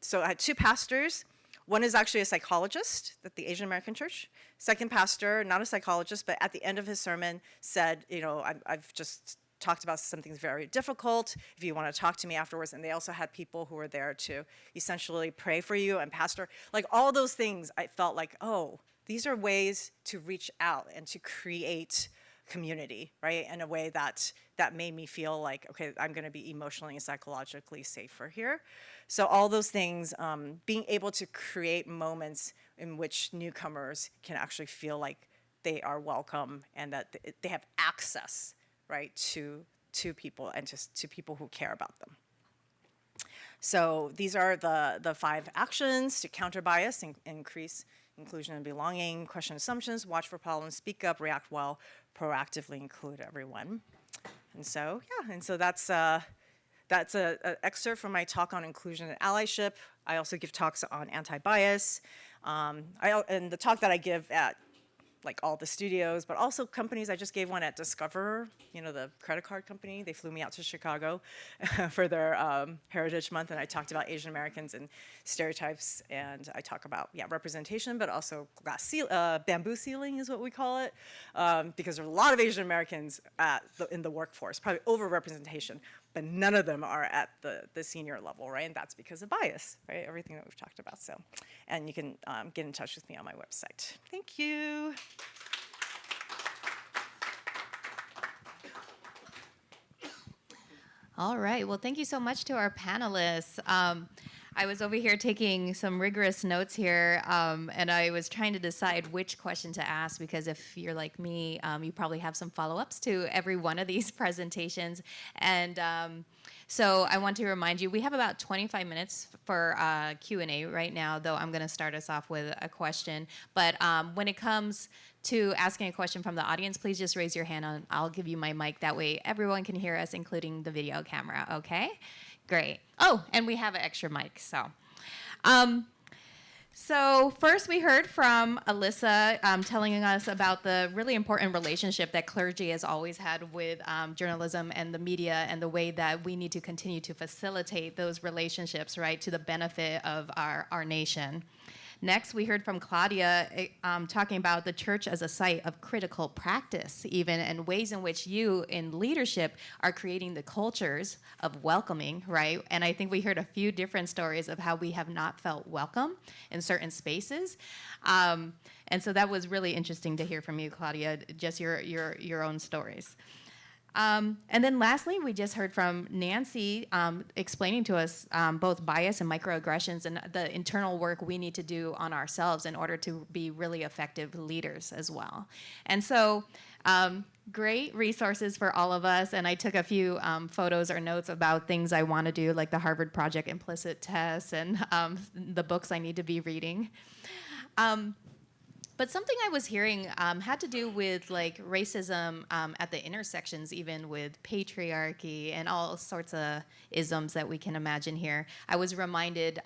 [SPEAKER 5] so I had 2 pastors. One is actually a psychologist at the Asian American Church. Second pastor, not a psychologist, but at the end of his sermon said, I've just talked about something very difficult, if you want to talk to me afterwards. And they also had people who were there to essentially pray for you, and pastor, all those things. I felt like, oh, these are ways to reach out and to create community, right, in a way that made me feel like, okay, I'm going to be emotionally and psychologically safer here. So all those things, being able to create moments in which newcomers can actually feel like they are welcome, and that they have access, right, to people, and to people who care about them. So these are the 5 actions to counter bias and increase inclusion and belonging: question assumptions, watch for problems, speak up, react well, proactively include everyone. And so, yeah, and so that's an excerpt from my talk on inclusion and allyship. I also give talks on anti-bias. And the talk that I give at all the studios, but also companies. I just gave one at Discover, the credit card company. They flew me out to Chicago for their Heritage Month, and I talked about Asian Americans and stereotypes, and I talk about, representation, but also bamboo ceiling is what we call it, because there's a lot of Asian Americans in the workforce, probably overrepresentation, but none of them are at the senior level, right? And that's because of bias, right? Everything that we've talked about. So, and you can get in touch with me on my website. Thank you.
[SPEAKER 1] All right. Well, thank you so much to our panelists. I was over here taking some rigorous notes here, and I was trying to decide which question to ask, because if you're like me, you probably have some follow-ups to every one of these presentations. And so I want to remind you, we have about 25 minutes for Q&A right now, though I'm going to start us off with a question. But when it comes to asking a question from the audience, please just raise your hand and I'll give you my mic. That way everyone can hear us, including the video camera, okay? Great. Oh, and we have an extra mic, so. So first we heard from Allissa telling us about the really important relationship that clergy has always had with journalism and the media, and the way that we need to continue to facilitate those relationships, right, to the benefit of our nation. Next, we heard from Claudia talking about the church as a site of critical practice, even, and ways in which you, in leadership, are creating the cultures of welcoming, right? And I think we heard a few different stories of how we have not felt welcome in certain spaces. And so that was really interesting to hear from you, Claudia, just your own stories. And then lastly, we just heard from Nancy explaining to us both bias and microaggressions and the internal work we need to do on ourselves in order to be really effective leaders as well. And so great resources for all of us. And I took a few photos or notes about things I want to do, like the Harvard Project implicit tests and the books I need to be reading. But something I was hearing had to do with like racism at the intersections, even with patriarchy and all sorts of isms that we can imagine here. I was reminded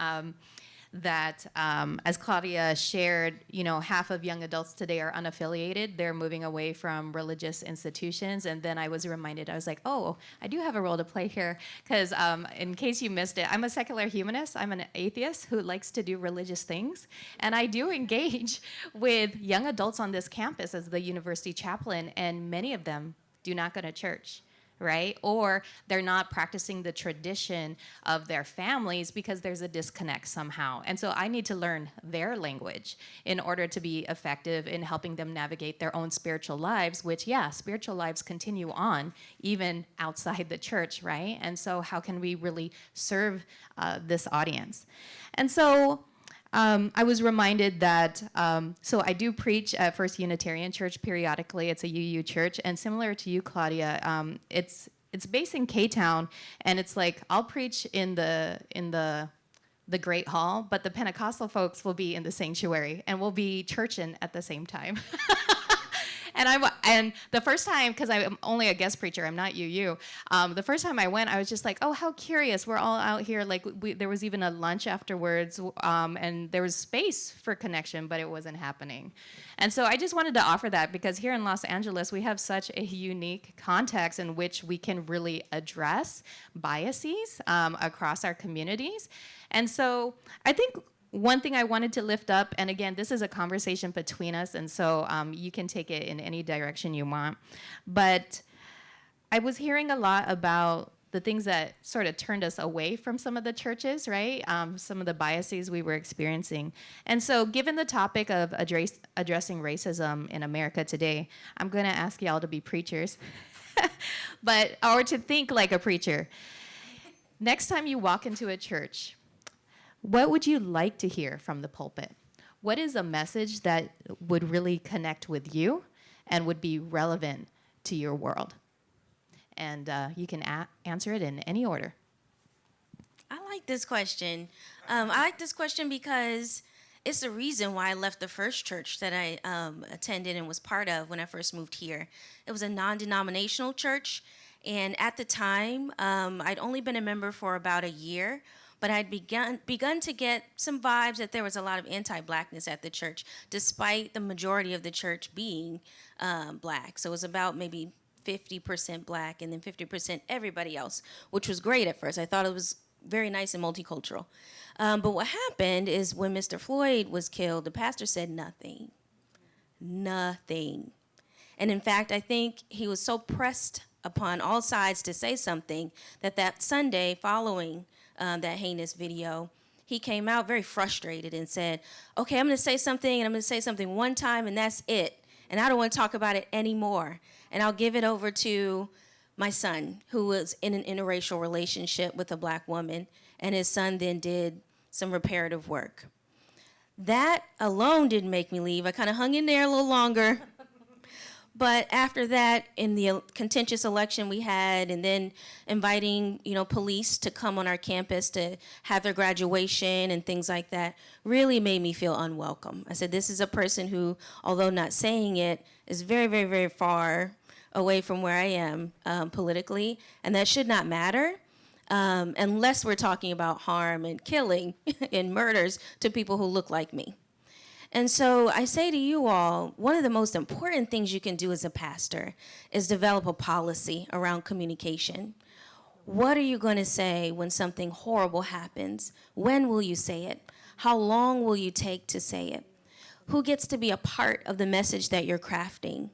[SPEAKER 1] that as Claudia shared, you know, half of young adults today are unaffiliated. They're moving away from religious institutions. And then I was reminded, I was like, oh, I do have a role to play here. Because in case you missed it, I'm a secular humanist. I'm an atheist who likes to do religious things. And I do engage with young adults on this campus as the university chaplain. And many of them do not go to church, right? Or they're not practicing the tradition of their families because there's a disconnect somehow. And so I need to learn their language in order to be effective in helping them navigate their own spiritual lives, which, yeah, spiritual lives continue on even outside the church, right? And so how can we really serve this audience? And so I was reminded that, so I do preach at First Unitarian Church periodically. It's a UU church, and similar to you, Claudia, it's based in K-Town, and it's like I'll preach in the Great Hall, but the Pentecostal folks will be in the sanctuary, and we'll be churching at the same time. And the first time, because I'm only a guest preacher, I'm not UU. The first time I went, I was just like, oh, how curious. We're all out here. Like, there was even a lunch afterwards, and there was space for connection, but it wasn't happening. And so I just wanted to offer that, because here in Los Angeles, we have such a unique context in which we can really address biases across our communities. And so I think one thing I wanted to lift up, and again, this is a conversation between us, and so you can take it in any direction you want, but I was hearing a lot about the things that sort of turned us away from some of the churches, right? Some of the biases we were experiencing. And so given the topic of addressing racism in America today, I'm gonna ask y'all to be preachers, or to think like a preacher. Next time you walk into a church, what would you like to hear from the pulpit? What is a message that would really connect with you and would be relevant to your world? And you can answer it in any order.
[SPEAKER 2] I like this question. I like this question because it's the reason why I left the first church that I attended and was part of when I first moved here. It was a non-denominational church, and at the time, I'd only been a member for about a year, but I'd begun to get some vibes that there was a lot of anti-Blackness at the church, despite the majority of the church being Black. So it was about maybe 50% Black and then 50% everybody else, which was great at first. I thought it was very nice and multicultural. But what happened is when Mr. Floyd was killed, the pastor said nothing. Nothing. And in fact, I think he was so pressed upon all sides to say something, that Sunday following that heinous video, he came out very frustrated and said, okay, I'm going to say something, and I'm going to say something one time, and that's it. And I don't want to talk about it anymore. And I'll give it over to my son, who was in an interracial relationship with a black woman, and his son then did some reparative work. That alone didn't make me leave. I kind of hung in there a little longer. But after that, in the contentious election we had, and then inviting, police to come on our campus to have their graduation and things like that, really made me feel unwelcome. I said, this is a person who, although not saying it, is very, very, very far away from where I am politically, and that should not matter unless we're talking about harm and killing and murders to people who look like me. And so I say to you all, one of the most important things you can do as a pastor is develop a policy around communication. What are you going to say when something horrible happens? When will you say it? How long will you take to say it? Who gets to be a part of the message that you're crafting?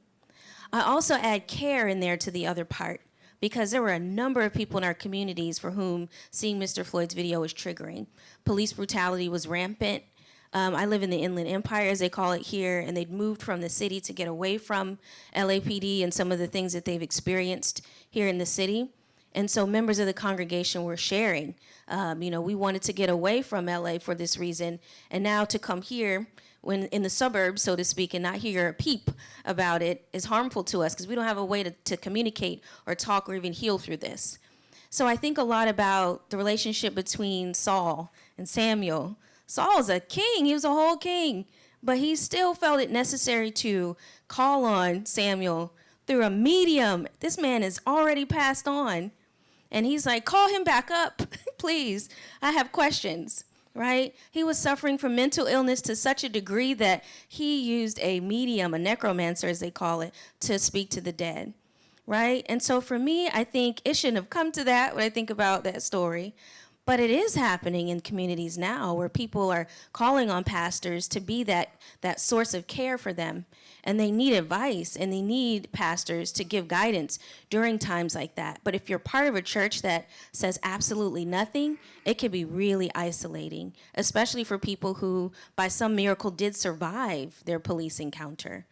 [SPEAKER 2] I also add care in there to the other part, because there were a number of people in our communities for whom seeing Mr. Floyd's video was triggering. Police brutality was rampant. I live in the Inland Empire, as they call it here, and they'd moved from the city to get away from LAPD and some of the things that they've experienced here in the city. And so members of the congregation were sharing, we wanted to get away from LA for this reason, and now to come here when in the suburbs, so to speak, and not hear a peep about it is harmful to us because we don't have a way to communicate or talk or even heal through this. So I think a lot about the relationship between Saul and Samuel. Saul's a king, he was a whole king, but he still felt it necessary to call on Samuel through a medium. This man is already passed on, and he's like, call him back up, please, I have questions, right? He was suffering from mental illness to such a degree that he used a medium, a necromancer as they call it, to speak to the dead, right? And so for me, I think it shouldn't have come to that when I think about that story. But it is happening in communities now where people are calling on pastors to be that source of care for them. And they need advice, and they need pastors to give guidance during times like that. But if you're part of a church that says absolutely nothing, it can be really isolating, especially for people who, by some miracle, did survive their police encounter.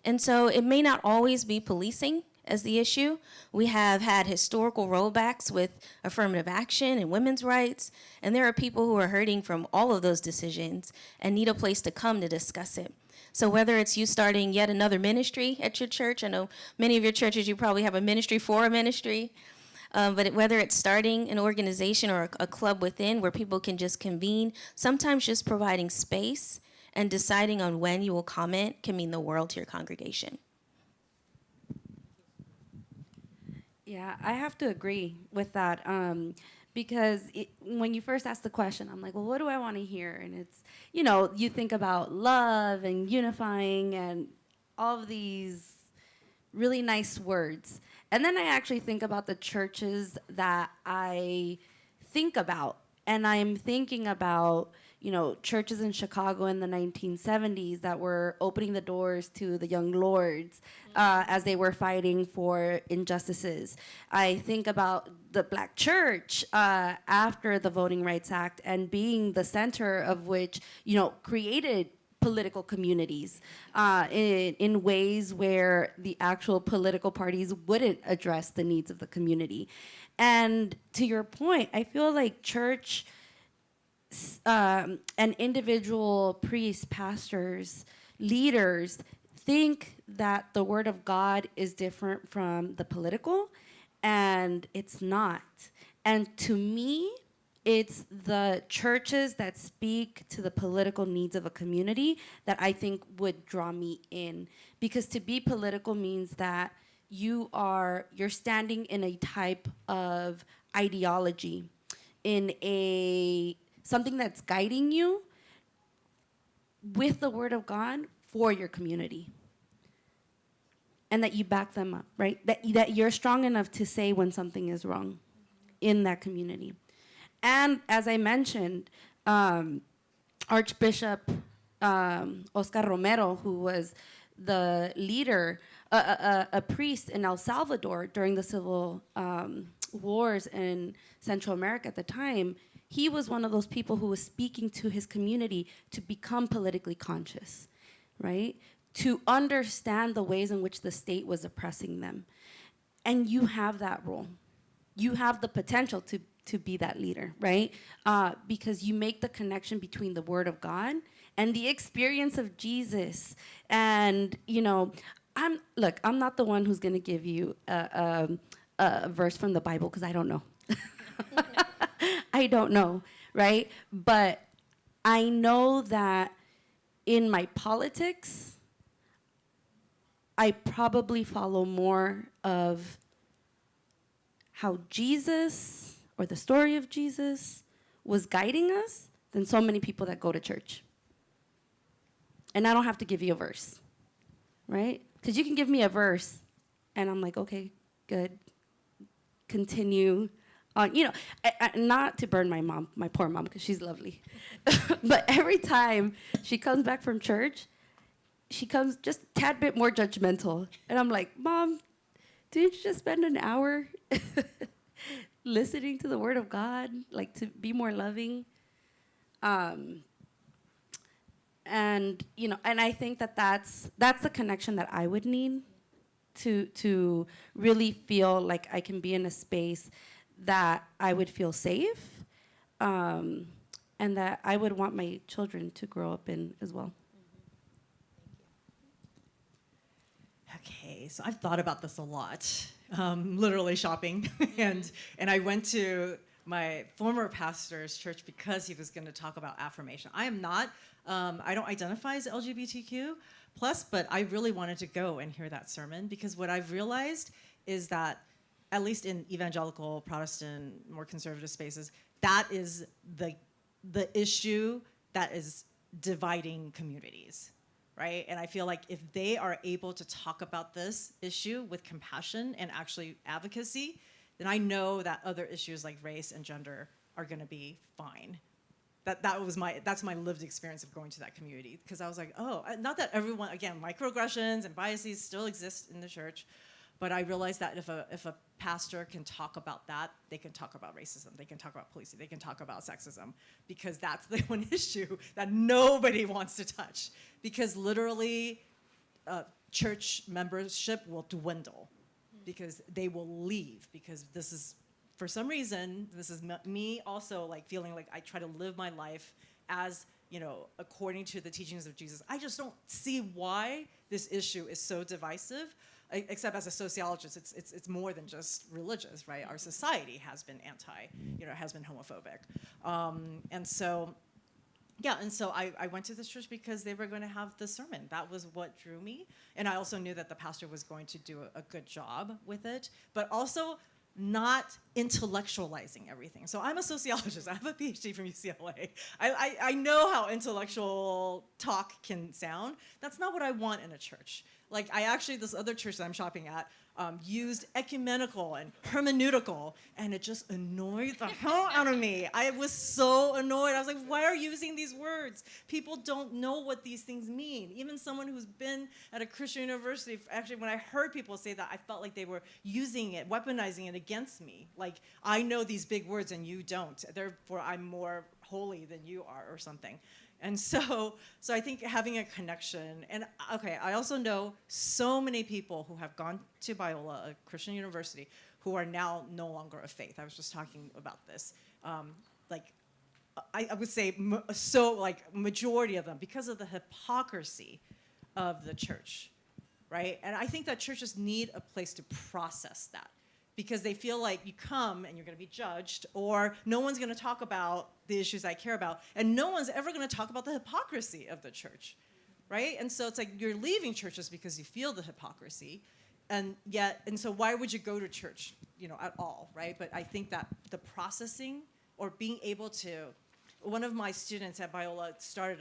[SPEAKER 2] And so it may not always be policing as the issue. We have had historical rollbacks with affirmative action and women's rights, and there are people who are hurting from all of those decisions and need a place to come to discuss it. So whether it's you starting yet another ministry at your church, I know many of your churches, you probably have a ministry for a ministry, but whether it's starting an organization or a club within where people can just convene, sometimes just providing space and deciding on when you will comment can mean the world to your congregation.
[SPEAKER 3] Yeah, I have to agree with that because when you first asked the question, I'm like, well, what do I want to hear? And it's, you think about love and unifying and all of these really nice words. And then I actually think about the churches that I think about. And I'm thinking about, churches in Chicago in the 1970s that were opening the doors to the young lords as they were fighting for injustices. I think about the Black church after the Voting Rights Act and being the center of which, created political communities in ways where the actual political parties wouldn't address the needs of the community. And to your point, I feel like church and individual priests, pastors, leaders think that the word of God is different from the political, and it's not. And to me, it's the churches that speak to the political needs of a community that I think would draw me in. Because to be political means that you're standing in a type of ideology, in something that's guiding you with the word of God for your community. And that you back them up, right? That you're strong enough to say when something is wrong in that community. And as I mentioned, Archbishop Oscar Romero, who was the leader, a priest in El Salvador during the civil wars in Central America at the time. He was one of those people who was speaking to his community to become politically conscious, right? To understand the ways in which the state was oppressing them. And you have that role. You have the potential to be that leader, right? Because you make the connection between the Word of God and the experience of Jesus. And, you know, I'm not the one who's gonna give you a verse from the Bible, because I don't know. I don't know, right? But I know that in my politics, I probably follow more of how Jesus, or the story of Jesus, was guiding us than so many people that go to church. And I don't have to give you a verse, right? Because you can give me a verse, and I'm like, okay, good, continue on. You know, not to burn my poor mom, because she's lovely. But every time she comes back from church, she comes just a tad bit more judgmental. And I'm like, Mom, didn't you just spend an hour listening to the Word of God, like to be more loving? And, you know, and I think that's the connection that I would need to really feel like I can be in a space that I would feel safe, and that I would want my children to grow up in as well.
[SPEAKER 4] Okay, so I've thought about this a lot, literally shopping, and I went to my former pastor's church because he was going to talk about affirmation. I am not, I don't identify as LGBTQ plus, but I really wanted to go and hear that sermon, because what I've realized is that, at least in evangelical, Protestant, more conservative spaces, that is the issue that is dividing communities. Right? And I feel like if they are able to talk about this issue with compassion and actually advocacy, then I know that other issues like race and gender are going to be fine. That's my lived experience of going to that community, because I was like, oh, not that everyone, again, microaggressions and biases still exist in the church, but I realized that if a pastor can talk about that, they can talk about racism, they can talk about policing, they can talk about sexism, because that's the one issue that nobody wants to touch. Because literally, church membership will dwindle, because they will leave, because this is, for some reason, this is me also like feeling like I try to live my life as, you know, according to the teachings of Jesus. I just don't see why this issue is so divisive. Except as a sociologist, it's more than just religious, right? Our society has been has been homophobic. And so I went to this church because they were going to have the sermon. That was what drew me. And I also knew that the pastor was going to do a good job with it, but also not intellectualizing everything. So I'm a sociologist. I have a PhD from UCLA. I know how intellectual talk can sound. That's not what I want in a church. Like, this other church that I'm shopping at used ecumenical and hermeneutical, and it just annoyed the hell out of me. I was so annoyed. I was like, why are you using these words? People don't know what these things mean. Even someone who's been at a Christian university, actually, when I heard people say that, I felt like they were using it, weaponizing it against me. Like, I know these big words and you don't. Therefore, I'm more holy than you are, or something. And so I think having a connection, and okay, I also know so many people who have gone to Loyola, a Christian university, who are now no longer of faith. I was just talking about this. I would say majority of them, because of the hypocrisy of the church, right? And I think that churches need a place to process that, because they feel like you come and you're going to be judged, or no one's going to talk about the issues I care about, and no one's ever going to talk about the hypocrisy of the church, right? And so it's like you're leaving churches because you feel the hypocrisy, and so why would you go to church, at all, right? But I think that the processing, or being able to, one of my students at Loyola started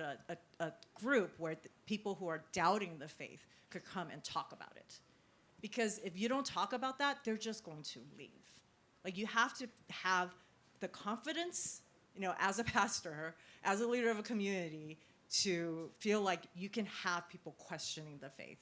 [SPEAKER 4] a group where people who are doubting the faith could come and talk about it. Because if you don't talk about that, they're just going to leave. Like, you have to have the confidence, as a pastor, as a leader of a community, to feel like you can have people questioning the faith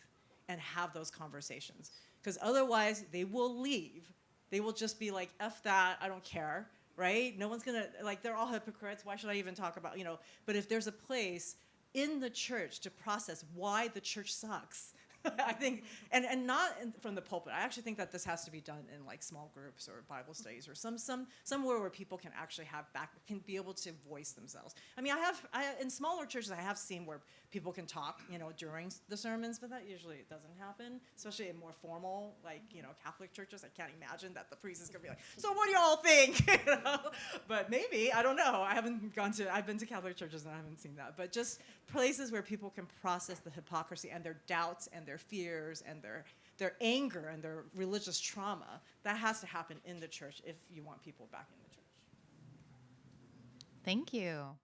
[SPEAKER 4] and have those conversations. Because otherwise, they will leave. They will just be like, F that, I don't care, right? No one's gonna, like, they're all hypocrites. Why should I even talk about, But if there's a place in the church to process why the church sucks, I think, and not from the pulpit. I actually think that this has to be done in like small groups or Bible studies or somewhere where people can actually can be able to voice themselves. I mean, in smaller churches, I have seen where people can talk, during the sermons, but that usually doesn't happen, especially in more formal, like, Catholic churches. I can't imagine that the priest is gonna be like, so what do y'all think? But maybe, I don't know. I've been to Catholic churches and I haven't seen that, but just places where people can process the hypocrisy and their doubts and their fears and their anger and their religious trauma. That has to happen in the church if you want people back in the church.
[SPEAKER 1] Thank you.